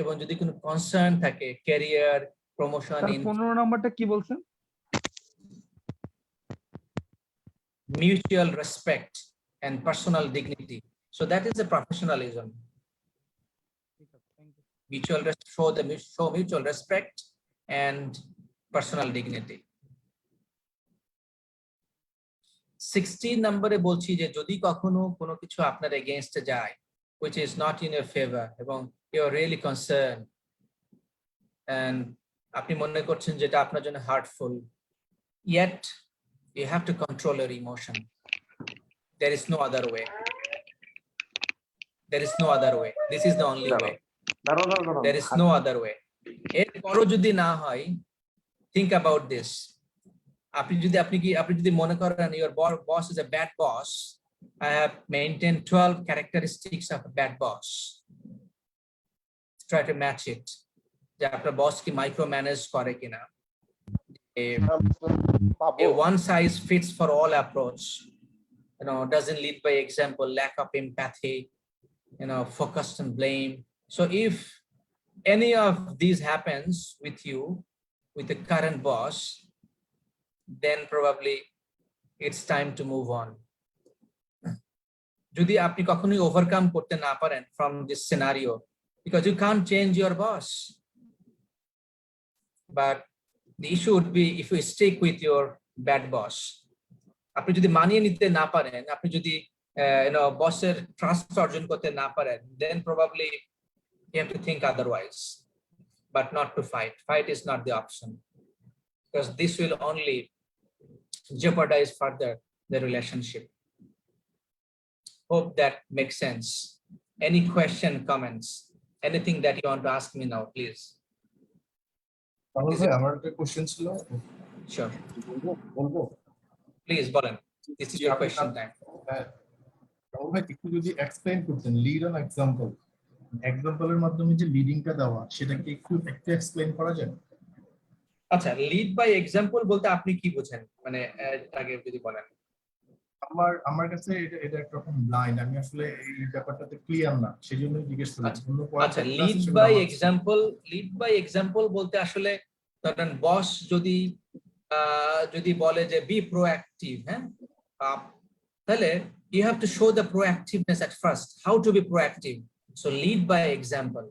এবং যদি কোনো কনসার্ন থাকে, ক্যারিয়ার, প্রমোশন, 15 নাম্বারটা কি বলছেন? mutual respect and personal dignity. So that is the professionalism. Show mutual respect and personal dignity. 16 নম্বরে বলছি যে যদি কখনো কোনো কিছু আপনার এগেইনস্টে যায়, which is not in your favor, এবং you are really concerned and আপনি মনে করছেন যেটা আপনার জন্য heartful, yet you have to control your emotion. There is no other way. This is the only way. There is no other way. এরপরও যদি না হয়, think about this. আপনি যদি মনে করেন your boss is a bad boss, I have maintained 12 characteristics of a bad boss. Try to match it. যে আপনার বস কি মাইক্রো ম্যানেজ করে কিনা, a one size fits for all approach, doesn't lead by example, lack of empathy, focused on blame. So if any of these happens with you, with the current boss, then probably it's time to move on. যদি আপনি কখনোই overcome করতে না পারেন from this scenario, because you can't change your boss, but the issue would be if you stick with your bad boss. আপনি যদি মানিয়ে নিতে না পারেন, আপনি যদি বসের ট্রাস্ট অর্জন করতে না পারেন, then probably you have to think otherwise, but not to fight. Fight is not the option, because this will only jeopardize further the relationship. Hope that makes sense. Any question, comments, anything that you want to ask me now, please? তাহলে ভাই আমার একটা question ছিল, Sure, বলবো please, Bolan. This is your আপনি- question time. হ্যাঁ, রাহুল ভাই একটু যদি এক্সপ্লেইন করতেন লিড অন এক্সাম্পল, এক্সাম্পলের মাধ্যমে যে লিডিংটা দেওয়া সেটাকে একটু এক্সপ্লেইন করা যায়? আচ্ছা, লিড বাই এক্সাম্পল বলতে আপনি কি বোঝেন, মানে আগে যদি বলেন। আমার কাছে এটা একরকম ব্লাইন্ড, আমি আসলে এই ব্যাপারটাতে ক্লিয়ার না, সেজন্য জিজ্ঞেস করলাম। অন্য আচ্ছা, কয়েকটা লিড আছে সেগুলো বাই আমার- এক্সাম্পল বলতে আসলে ধরেন বস যদি বলে যে বি প্রোঅ্যাক্টিভ, হ্যাঁ, তাহলে you have to show the proactiveness at first, how to be proactive. So lead by example.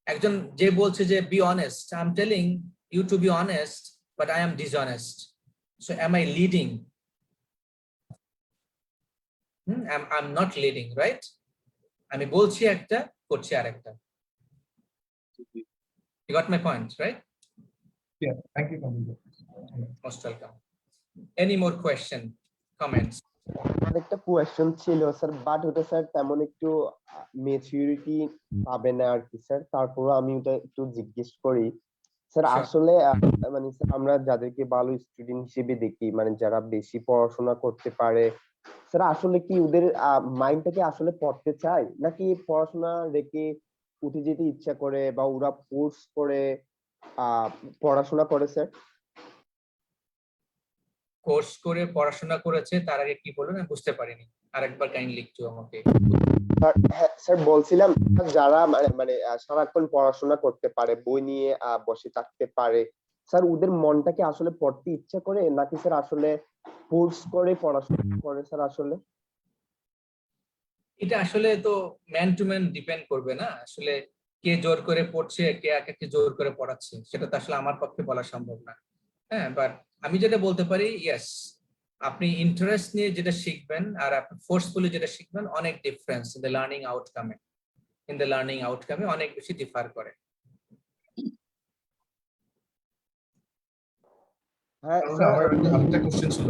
একজন যে বলছে যে be honest, I'm telling you to be honest, but I am dishonest. So am I leading? I'm not leading, right? আমি বলছি একটা, করছি আরেকটা। You got my point, right? Yeah, thank you, Kamil. Most welcome. Any more question, comments? আমার একটা question ছিল sir, but ওটা sir তেমন একটু ম্যাচুরিটি পাবে না আর কি স্যার, তারপর আমি ওটা একটু জিজ্ঞেস করি স্যার। Sure. আসলে মানে স্যার আমরা যাদেরকে ভালো স্টুডেন্ট হিসেবে দেখি, মানে যারা বেশি পড়াশোনা করতে পারে স্যার, আসলে কি ওদের মাইন্ডটাকে আসলে পড়তে চায়, নাকি পড়াশোনা রেখে উঠে যেতে ইচ্ছা করে, বা ওরা কোর্স করে পড়াশোনা করে স্যার? কোর্স করে পড়াশোনা করেছে, তার আগে কি বললেন আমি বুঝতে পারিনি, আরেকবার কাইন্ডলি একটু আমাকে। হ্যাঁ স্যার, বলছিলাম যারা মানে সারাক্ষণ পড়াশোনা করতে পারে, বই নিয়ে বসে থাকতে পারে স্যার, ওদের মনটাকে আসলে পড়তে ইচ্ছা করে, নাকি স্যার আসলে কোর্স করে পড়াশোনা করে স্যার? আসলে এটা আসলে তো ম্যান টু ম্যান ডিপেন্ড করবে না, আসলে কে জোর করে পড়ছে, কে একে জোর করে পড়াচ্ছে, সেটা তো আসলে আমার পক্ষে বলা সম্ভব না। হ্যাঁ, বাট আমি যেটা বলতে পারি, ইয়েস, আপনি ইন্টারেস্ট নিয়ে যেটা শিখবেন আর আপনি ফোর্সফুলি যেটা শিখবেন, অনেক ডিফারেন্স ইন দ্য লার্নিং আউটকামে অনেক বেশি ডিফার করে। হ্যাঁ তাহলে স্যার, আমার আরেকটা কোশ্চেন ছিল,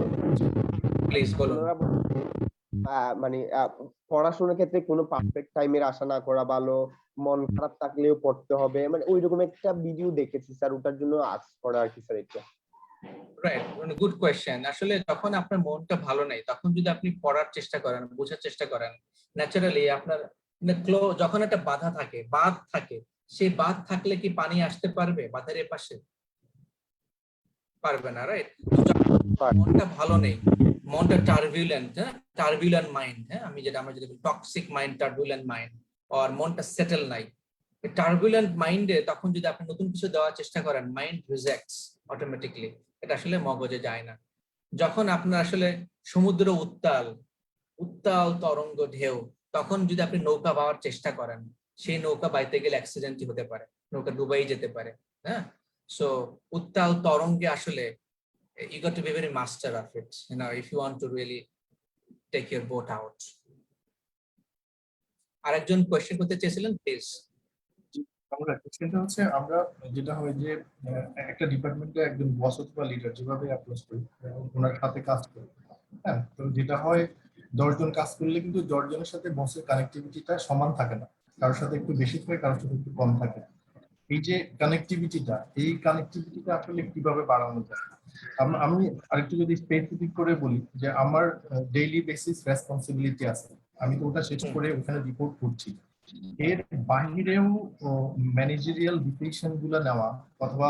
প্লিজ বলুন। ওনারা মানে পড়াশোনার ক্ষেত্রে কোনো পারফেক্ট টাইমের আশা না করা ভালো, মন খারাপ থাকলেও পড়তে হবে, মানে ওইরকম একটা ভিডিও দেখেছি স্যার, ওটার জন্য আজ করা আর কি স্যার এটা। Right, good question. আসলে যখন আপনার মনটা ভালো নেই, তখন যদি আপনি পড়ার চেষ্টা করেন, বোঝার চেষ্টা করেন, ন্যাচারালি আপনার যখন একটা বাধা থাকে, বাঁধ থাকে, সেই বাঁধ থাকলে কি পানি আসতে পারবে বাঁধের এপাশে? পারবে না, রাইট? মনটা ভালো নেই, মনটা টার্বুলেন্ট, হ্যাঁ, টার্বুলেন্ট মাইন্ড, হ্যাঁ, আমরা যদি টক্সিক মাইন্ড, টার্বুলেন্ট মাইন্ড, আর মনটা সেটেল নাই, টার্বুলেন্ট মাইন্ডে তখন যদি আপনি নতুন কিছু দেওয়ার চেষ্টা করেন, মাইন্ড রিজেক্টস অটোমেটিকলি, এটা আসলে মগজে যায় না। যখন আপনার আসলে সমুদ্র উত্তাল তরঙ্গ ঢেউ, তখন যদি আপনি নৌকা পাওয়ার চেষ্টা করেন, সেই নৌকা বাইতে গেলে অ্যাক্সিডেন্টই হতে পারে, নৌকা ডুবাই যেতে পারে। হ্যাঁ, সো উত্তাল তরঙ্গে আসলে you got to be very master of it, if you want to really take your boat out. আরেকজন কোয়েশ্চেন করতে চেয়েছিলেন, প্লিজ। আমরা কোশ্চেনটা হচ্ছে, আমরা যেটা হয় যে একটা ডিপার্টমেন্টে একজন বস অথবা লিডার যেভাবে অ্যাপ্রোচ করি, ওনার সাথে কাজ করি, হ্যাঁ, তো যেটা হয় 10 জন কাজ করলে কিন্তু 10 জনের সাথে বসের কানেক্টিভিটিটা সমান থাকে না, কারোর সাথে একটু বেশি থাকে, কারোর সাথে একটু কম থাকে। এই যে কানেক্টিভিটিটা আসলে কিভাবে বাড়ানো যায়? আমি আরেকটু যদি স্পেসিফিক করে বলি, যে আমার ডেইলি বেসিস রেসপন্সিবিলিটি আছে, আমি তো ওটা শেষ করে ওখানে রিপোর্ট করছি, এর বাহিরেও ম্যানেজারিয়াল ডিসিশন গুলো নেওয়া, অথবা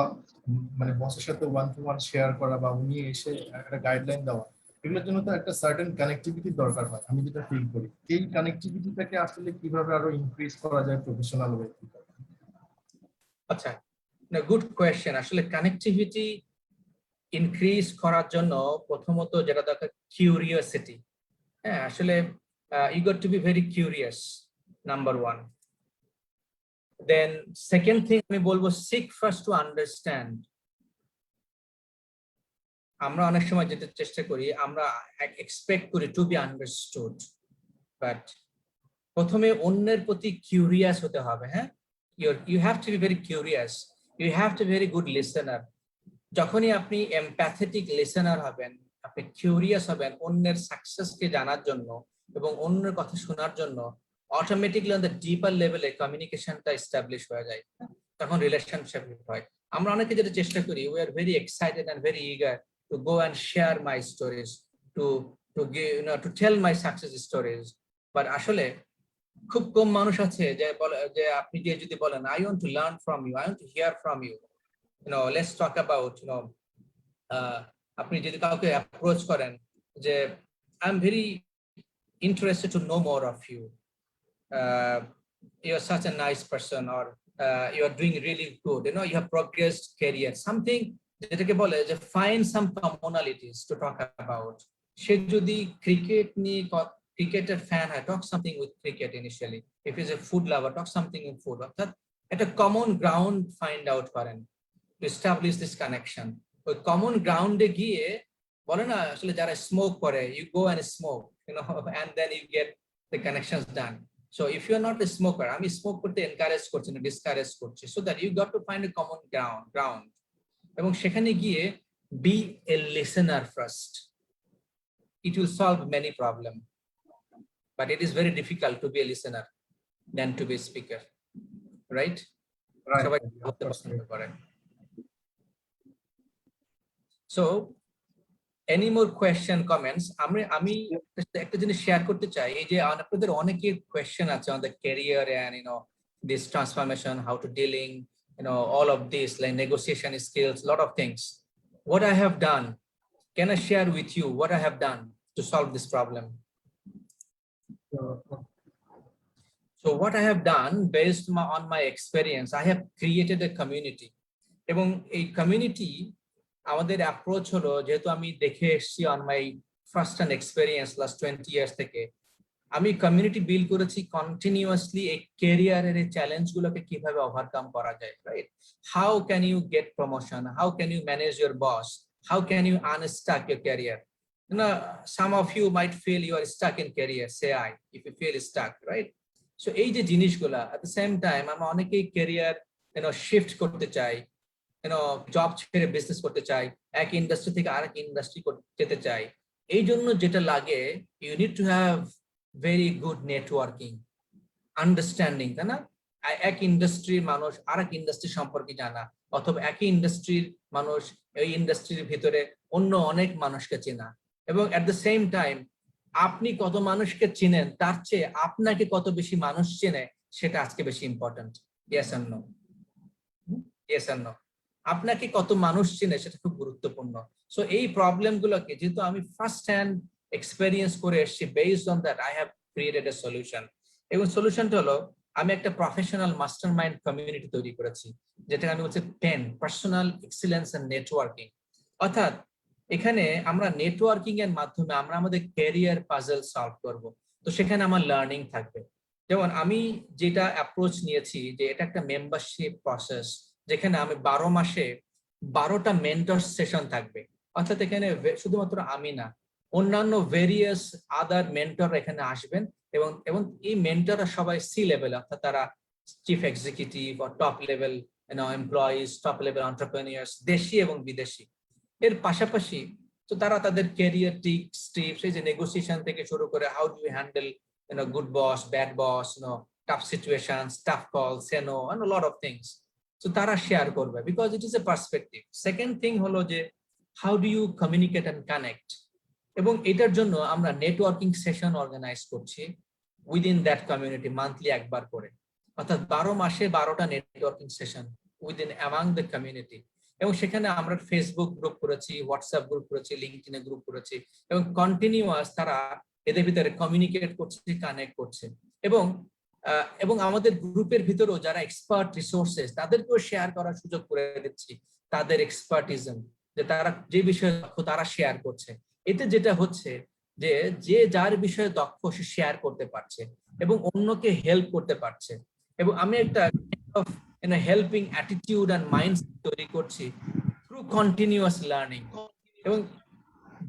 মানে বসের সাথে 1-to-1 শেয়ার করা, বা উনি এসে একটা গাইডলাইন দেওয়া, এগুলোর জন্য তো একটা সার্টেন কানেক্টিভিটির দরকার হয়, আমি যেটা ফিল করি। এই কানেক্টিভিটিটাকে আসলে কিভাবে আরো ইনক্রিজ করা যায় প্রফেশনাল ওয়ে? আচ্ছা, গুড কোয়েশ্চেন। আসলে কানেক্টিভিটি ইনক্রিজ করার জন্য প্রথমত যেটা দরকার, কিউরিওসিটি। হ্যাঁ, আসলে you got to be very curious, number one. Then second thing আমি বলবো, seek first to understand. আমরা অনেক সময় যেটা চেষ্টা করি, আমরা এক্সপেক্ট করি টু বি আন্ডারস্টুড, বাট প্রথমে অন্যের প্রতি কিউরিয়াস হতে হবে। হ্যাঁ, you have to be very curious, you have to be very good listener. যখনই আপনি এমপ্যাথেটিক লিসেনার হবেন, আপনি কিউরিয়াস হবেন অন্যের সাকসেসকে জানার জন্য এবং অন্যের কথা শোনার জন্য, অটোমেটিকলি অন দ্য ডিপার লেভেলে কমিউনিকেশনটা এস্টাবলিশ হয়ে যায়, তখন রিলেশনশিপ হয়। আমরা অনেকে যেটা চেষ্টা করি, we are very excited and very eager to go and share my stories, to to tell my success stories, but আসলে খুব কম মানুষ আছে যে বলে, যে আপনি যে যদি বলেন I want to learn from you, I want to hear from you, let's talk about, আপনি যদি কাউকে অ্যাপ্রোচ করেন যে I am very interested to know more of you. You are such a nice person, or you are doing really good. You have progressed career. Something যেটাকে বলে যে find some commonalities to talk about. সে যদি cricket নিয়ে ক্রিকেটের fan হয়, talk something with cricket initially. If he's a food lover, talk something in food. অর্থাৎ একটা common ground find out করেন to establish this connection. ওই common ground-এ গিয়ে বলে না আসলে যারা স্মোক করে, you go and smoke, and then you get the connections done. So if you are not a smoker, আমি স্মোক করতে এনকারেজ করছি না, ডিসকারেজ করছি, so that you got to find a common ground. এবং সেখানে গিয়ে be a listener first. It will solve many problem, but it is very difficult to be a listener than to be a speaker, right? Right. সবাই বলতে পছন্দ করে। So any more question, comments? আমি একটা জিনিস শেয়ার করতে চাই, এই যে আপনাদের অনেকের কোয়েশ্চেন আছে on the career and this transformation, how to dealing, all of this like negotiation skills, lot of things. What I have done, can I share with you what I have done to solve this problem? So what I have done based on my experience, I have created a community. এবং এই community আমাদের approach হলো, যেহেতু আমি দেখে এসেছি on my first hand experience last 20 years থেকে, আমি কমিউনিটি বিল্ড করেছি কন্টিনিউয়াসলি এই ক্যারিয়ারের এই চ্যালেঞ্জগুলোকে কিভাবে ওভারকাম করা যায়, right? How can you get promotion, how can you manage your boss, how can you unstuck your career? Some of you might feel you are stuck in career, say I, if you feel stuck, right? So এই যে জিনিসগুলা, at the same time আমরা অনেকেই career shift করতে চাই, job ছেড়ে business করতে চাই, এক ইন্ডাস্ট্রি থেকে আরেক ইন্ডাস্ট্রি যেতে চাই। এই জন্য যেটা লাগে, you need to have very good networking, understanding, তাই না? এক ইন্ডাস্ট্রির মানুষ আরেক ইন্ডাস্ট্রি সম্পর্কে জানা, অথবা একই ইন্ডাস্ট্রির মানুষ এই ইন্ডাস্ট্রির ভিতরে অন্য অনেক মানুষকে চেনা, এবং এট দ্য সেম টাইম আপনি কত মানুষকে চিনেন তার চেয়ে আপনাকে কত বেশি মানুষ চেনে সেটা আজকে বেশি important. Yes or no? Yes or no? আপনাকে কত মানুষ চিনে সেটা খুব গুরুত্বপূর্ণ। সো এই প্রবলেম গুলোকে যেহেতু আমি ফার্স্ট হ্যান্ড এক্সপেরিয়েন্স করে এসেছি, based on that I have created a solution. এবং সলিউশনটা হলো, আমি একটা প্রফেশনাল মাস্টার মাইন্ড কমিউনিটি তৈরি করেছি, যেটা আমি হচ্ছে PEN, personal excellence and networking. অর্থাৎ এখানে আমরা নেটওয়ার্কিং এর মাধ্যমে আমরা আমাদের ক্যারিয়ার পাজল সলভ করব। তো সেখানে আমার লার্নিং থাকবে। যেমন আমি যেটা অ্যাপ্রোচ নিয়েছি, যে এটা একটা মেম্বারশিপ প্রসেস, যেখানে আমি 12 মাসে 12টা মেন্টর সেশন থাকবে। অর্থাৎ এখানে শুধুমাত্র আমি না, অন্যান্য ভেরিয়াস আদার মেন্টর এখানে আসবেন, এবং এই মেন্টররা সবাই সি লেভেল, অর্থাৎ তারা চিফ এক্সিকিউটিভ বা top level employees, top level এন্টারপ্রেনিয়ার্স, দেশি এবং বিদেশি। এর পাশাপাশি তো তারা তাদের ক্যারিয়ার টিপস, এই যে নেগোসিয়েশন থেকে শুরু করে how do you handle good boss, bad boss, tough situations, tough calls, and a lot of things. So তারা শেয়ার করবে, because it is a perspective. Second thing হলো যে how do you communicate and connect? এবং এটার জন্য আমরা networking session organise করছি within that community, monthly একবার করে। অর্থাৎ 12 মাসে 12টা networking session within among the community. এবং সেখানে আমরা ফেসবুক গ্রুপ করেছি, হোয়াটসঅ্যাপ গ্রুপ করেছি, লিঙ্কডইনে গ্রুপ করেছি, এবং কন্টিনিউয়াস তারা এদের ভিতরে কমিউনিকেট করছে, কানেক্ট করছে। এবং আমাদের গ্রুপের ভিতরেও যারা এক্সপার্ট রিসোর্সেস, তাদেরকেও শেয়ার করার সুযোগ করে দিচ্ছি তাদের এক্সপার্টিজম, যে তারা যে বিষয়ে দক্ষ তারা শেয়ার করছে। এতে যেটা হচ্ছে যে যে যার বিষয়ে দক্ষ সে শেয়ার করতে পারছে এবং অন্যকে হেল্প করতে পারছে। এবং আমি একটা হেল্পিং অ্যাটিটিউড এন্ড মাইন্ডসেট তৈরি করছি থ্রু কন্টিনিউয়াস লার্নিং। এবং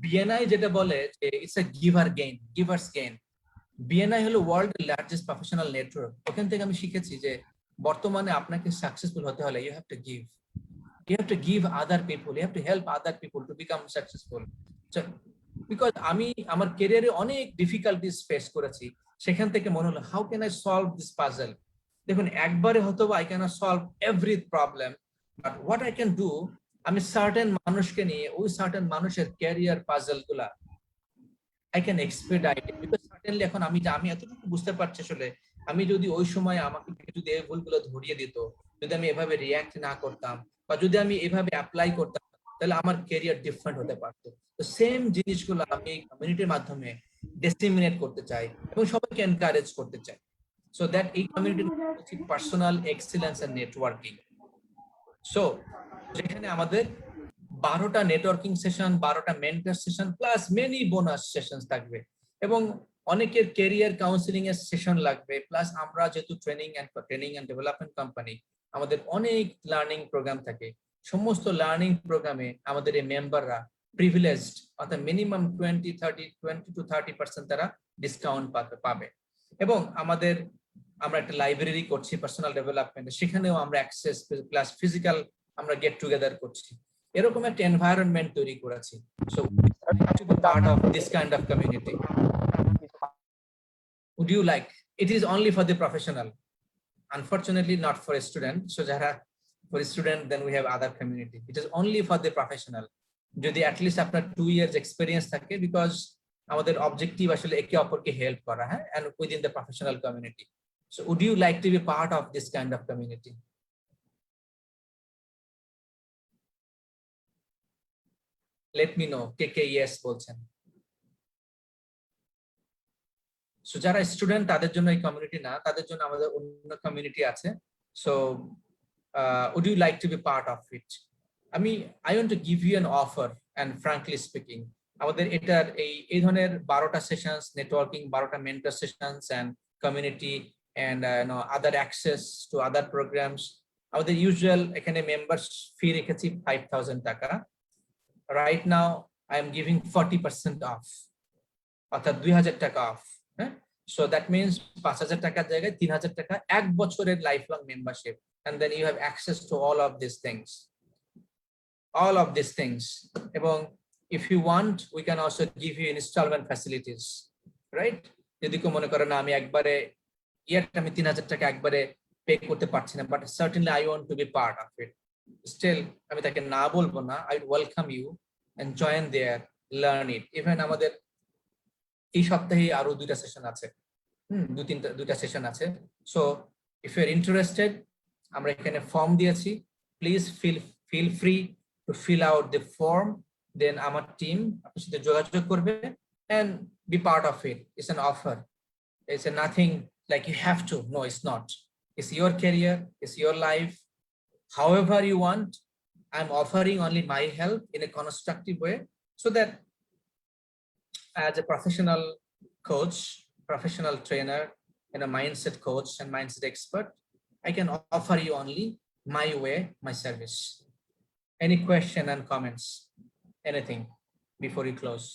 বিএনআই যেটা বলে যে it's a givers gain. BNI হলো ওয়ার্ল্ডের লার্জেস্ট প্রফেশনাল নেটওয়ার্ক। ওখান থেকে আমি শিখেছি যে বর্তমানে আপনাকে সাকসেসফুল হতে হলে you have to give other people, you have to help other people to become successful. Because আমি আমার ক্যারিয়ারে অনেক ডিফিকাল্টিস ফেস করেছি, সেখান থেকে মনে হলো how can I solve this puzzle. দেখুন একবারে হয়তো I can solve every problem, but what I can do, আমি সার্টেন মানুষকে নিয়ে ওই সার্টেন মানুষের ক্যারিয়ার পাজল গুলা I can expedite it, because certainly এখন আমি এতটুকু বুঝতে পারছি আসলে আমি যদি ওই সময় আমাকে যদি এই ভুলগুলো ধরিয়ে দিত, যদি আমি এভাবে রিয়্যাক্ট না করতাম বা যদি আমি এভাবে অ্যাপ্লাই করতাম, তাহলে আমার ক্যারিয়ার ডিফারেন্ট হতে পারতো। তো সেম জিনিসগুলো আমি এই কমিউনিটির মাধ্যমে ডিসেমিনেট করতে চাই এবং সবাইকে এনকারেজ করতে চাই, সো দ্যাট এই কমিউনিটির personal excellence and networking. So যেখানে আমাদের 12টা নেটওয়ার্কিং সেশন, 12টা mentor session plus many bonus session থাকবে এবং অনেকের ক্যারিয়ার কাউন্সিলিং এর সেশন লাগবে, প্লাস আমরা যেহেতু ট্রেনিং এন্ড ডেভেলপমেন্ট কোম্পানি, আমাদের অনেক লার্নিং প্রোগ্রাম থাকে। সমস্ত লার্নিং প্রোগ্রামে আমাদের এই মেম্বাররা প্রিভিলেজড, অর্থাৎ মিনিমাম 20-30% তারা ডিসকাউন্ট পাবে। এবং আমরা একটা লাইব্রেরি করছি পার্সোনাল ডেভেলপমেন্ট, সেখানেও আমরা অ্যাক্সেস প্লাস ফিজিক্যাল আমরা গেট টুগেদার করছি, এরকম একটা এনভায়রনমেন্ট তৈরি করেছি। So to be part of this kind of community. Would you like? It is only for the professional, unfortunately not for a student. So jara for a student, then we have other community. It is only for the professional. Jodi at least আপনার 2 years experience থাকে, because আমাদের objective আসলে একে অপরকে help করা, হ্যাঁ, and within the professional community. So would you like to be part of this kind of community? Let me know. K yes বলছেন। So যারা স্টুডেন্ট তাদের জন্য এই কমিউনিটি না, তাদের জন্য আমাদের অন্য কমিউনিটি আছে। So would you like to be part of it? I want to give you an offer, and frankly speaking, আমাদের এটার এই ধরনের 12টা সেশনস, নেটওয়ার্কিং 12টা mentor sessions and community and other access to other programs, আমাদের usual এখানে members fee রেখেছি 5000 টাকা। Right now I am giving 40% off, অর্থাৎ 2000 টাকা অফ। হ্যাঁ, সো দ্যাট মিনস 5000 টাকার জায়গায় 3000 টাকা 1 বছরের life long membership, and then you have access to all of these things. এবং if you want, we can also give you installment facilities, right? যদি কেউ মনে করে না আমি একবারে আমি 3000 টাকা একবারে পে করতে পারছি না, but certainly I want to be part of it, still আমি তাকে না বলবো না, I would welcome you and join there, learn it. Even আমাদের এই সপ্তাহে আরো 2টা সেশন আছে, দুইটা সেশন আছে। So if you are interested, আমরা এখানে ফর্ম দিয়েছি, please feel free to fill out the form, then আমার টিম আপনার সাথে যোগাযোগ করবে and be part of it. It's an offer, it's a nothing like you have to. No, it's not. It's your career, it's your life, however you want. I'm offering only my help in a constructive way, so that as a professional coach, professional trainer, and a mindset coach and mindset expert, I can offer you only my way, my service. Any question and comments, anything before we close?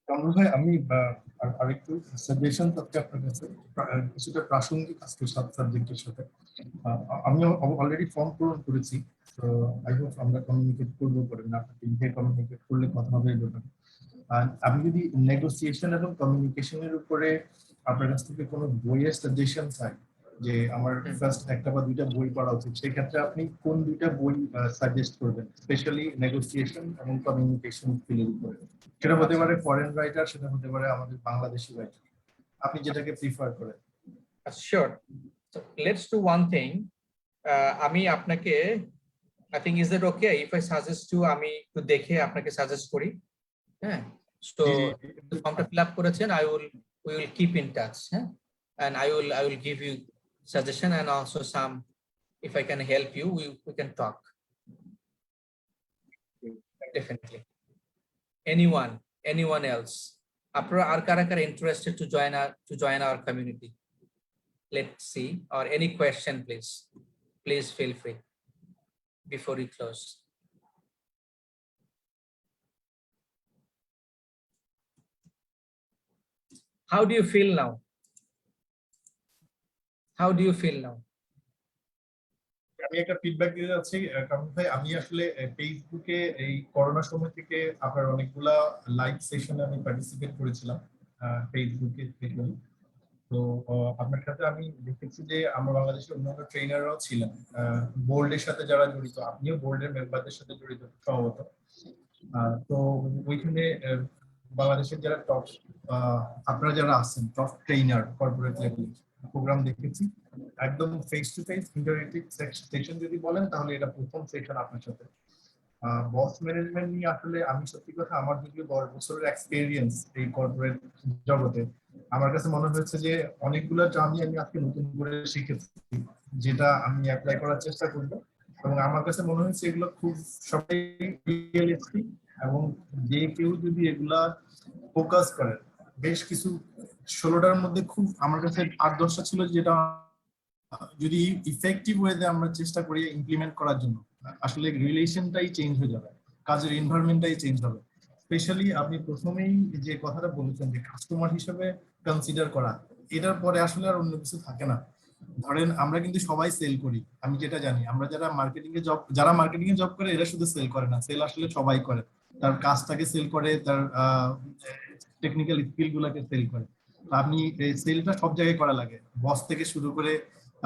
Kamrul ভাই, আমি আরেকটু suggestion থাকতে আপনার কাছে, কিছুটা প্রাসঙ্গিক আজকে সাবজেক্টের সাথে। আমি অলরেডি ফর্ম পূরণ করেছি, তো আই হোপ আমরা কমিউনিকেট করবো, করে না আপনাকে কমিউনিকেট করলে কথা হবে এই ব্যাপারে। আর আমি যদি নেগোসিয়েশন এবং কমিউনিকেশনের উপরে আপনার কাছ থেকে কোনো বইয়ের সাজেশন চাই, যে আমার ফার্স্ট একটা বা 2টা বই পড়া উচিত, সেই ক্ষেত্রে আপনি কোন 2টা বই সাজেস্ট করবেন, স্পেশালি নেগোসিয়েশন এবং কমিউনিকেশন স্কিলের উপরে? সেটা হতে পারে ফরেন রাইটার, সেটা হতে পারে আমাদের বাংলাদেশি রাইটার, আপনি যেটাকে প্রিফার করেন। Sure. So let's do one thing. আমি আপনাকে, I think, is that okay if I suggest you, আমি একটু দেখে আপনাকে সাজেস্ট করি? হ্যাঁ, so ফর্মটা ফিল আপ করেছেন, we will keep in touch, হ্যাঁ, and I will give you suggestion, and also some, if I can help you, we can talk. Definitely. Anyone else? আপনারা আর কারা interested to join our community? Let's see. Or any question, please feel free before we close. How do you feel now? আমি একটা feedback দিতে যাচ্ছি কারণ ভাই আমি আসলে ফেসবুকে এই করোনার সময় থেকে আপনার অনেকগুলা লাইভ সেশনে আমি পার্টিসিপেট করেছিলাম ফেসবুকে স্পেশালি। তো আপনার সাথে আমি দেখেছি যে আমরা বাংলাদেশের অন্যান্য ট্রেনাররাও ছিলেন বোর্ডের সাথে যারা জড়িত, আপনিও বোর্ডের মেম্বারদের সাথে জড়িত সম্ভবত। তো ওইখানে বাংলাদেশের যারা টপ আপনারা যারা আছেন top trainer corporate level programme দেখেছি একদম face to face interactive section যদি বলেন তাহলে এটা প্রথম সেকশন আপনার সাথে। বস ম্যানেজমেন্ট নিয়ে আসলে আমি সত্যি কথা আমার যদিও 10 বছরের এক্সপেরিয়েন্স এই কর্পোরেট জগতে, আমার কাছে মনে হয়েছে যে অনেকগুলো আমি আজকে নতুন করে শিখেছি যেটা আমি অ্যাপ্লাই করার চেষ্টা করবো, এবং আমার কাছে মনে হয়েছে এগুলো খুব সবাই রিয়েলিস্টিক এবং যে কেউ যদি এগুলা ফোকাস করে বেশ কিছু 16টার মধ্যে খুব আমার কাছে 8-10টা ছিল যেটা যদি ইফেক্টিভ ওয়েতে আমরা চেষ্টা করি ইমপ্লিমেন্ট করার জন্য আসলে রিলেশনটাই চেঞ্জ হয়ে যাবে, কাজের এনভায়রনমেন্টটাই চেঞ্জ হবে। স্পেশালি আপনি প্রথমেই যে কথাটা বলেছেন যে কাস্টমার হিসেবে কনসিডার করা, এটার পরে আসলে আর অন্য কিছু থাকে না। ধরেন আমরা কিন্তু সবাই সেল করি, আমি যেটা জানি আমরা যারা মার্কেটিং এ জব করে এরা শুধু সেল করে না, সেল আসলে সবাই করে, তার কাজটাকে সেল করে, তার টেকনিক্যাল স্কিল গুলাকে সেল করে। আপনি সেলটা সব জায়গায় করা লাগে, বস থেকে শুরু করে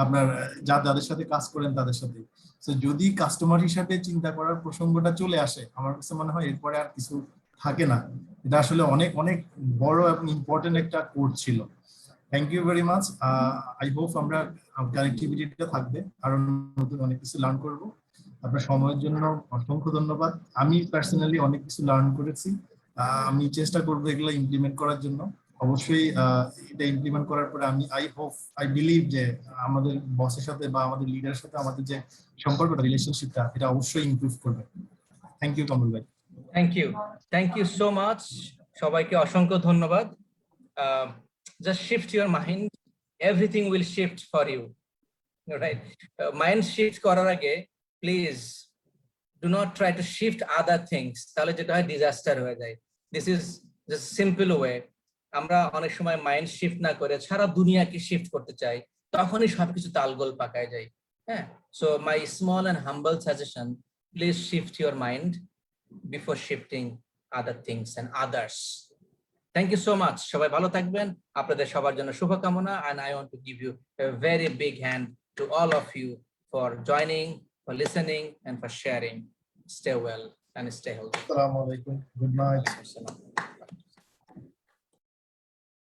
আপনার যাদের সাথে কাজ করেন তাদের সাথে। তো যদি কাস্টমার হিসাবে চিন্তা করার প্রসঙ্গটা চলে আসে আমার কাছে মনে হয় এরপরে আর কিছু থাকে না। এটা আসলে অনেক অনেক বড় এবং ইম্পর্টেন্ট একটা কোর্স ছিল। Thank you very much. I hope আমরা কানেক্টিভিটিটা থাকবে, আরো নতুন অনেক কিছু লার্ন করব। আপনার সময়ের জন্য অসংখ্য ধন্যবাদ। আমি পার্সোনালি অনেক কিছু লার্ন করেছি, আমি চেষ্টা করবো এগুলো ইমপ্লিমেন্ট করার জন্য। অবশ্যই এটা ইমপ্লিমেন্ট করার পরে আমি আই বিলিভ যে আমাদের বসের সাথে বা আমাদের লিডারের সাথে আমাদের যে সম্পর্কটা রিলেশনশিপটা এটা অবশ্যই ইমপ্রুভ করবে। থ্যাংক ইউ কমল ভাই। থ্যাংক ইউ সো মাচ, সবাইকে অসংখ্য ধন্যবাদ। Just shift your mind, everything will shift for you, right? Mind shift করার আগে please do not try to shift other things, তাহলে যেটা হয় ডিজাস্টার হয়ে যায়। This is the simple way. আমরা অনেক সময় মাইন্ড শিফট না করে সারা দুনিয়াকে শিফট করতে চাই, তখনই সবকিছু তালগোল পাকায় যায়। হ্যাঁ, so my small and humble suggestion, please shift your mind before shifting other things and others. Thank you so much. সবাই ভালো থাকবেন, আপনাদের সবার জন্য শুভকামনা, and I want to give you a very big hand to all of you for joining, for listening and for sharing. Stay well and stay healthy. Assalamu alaikum. Good night.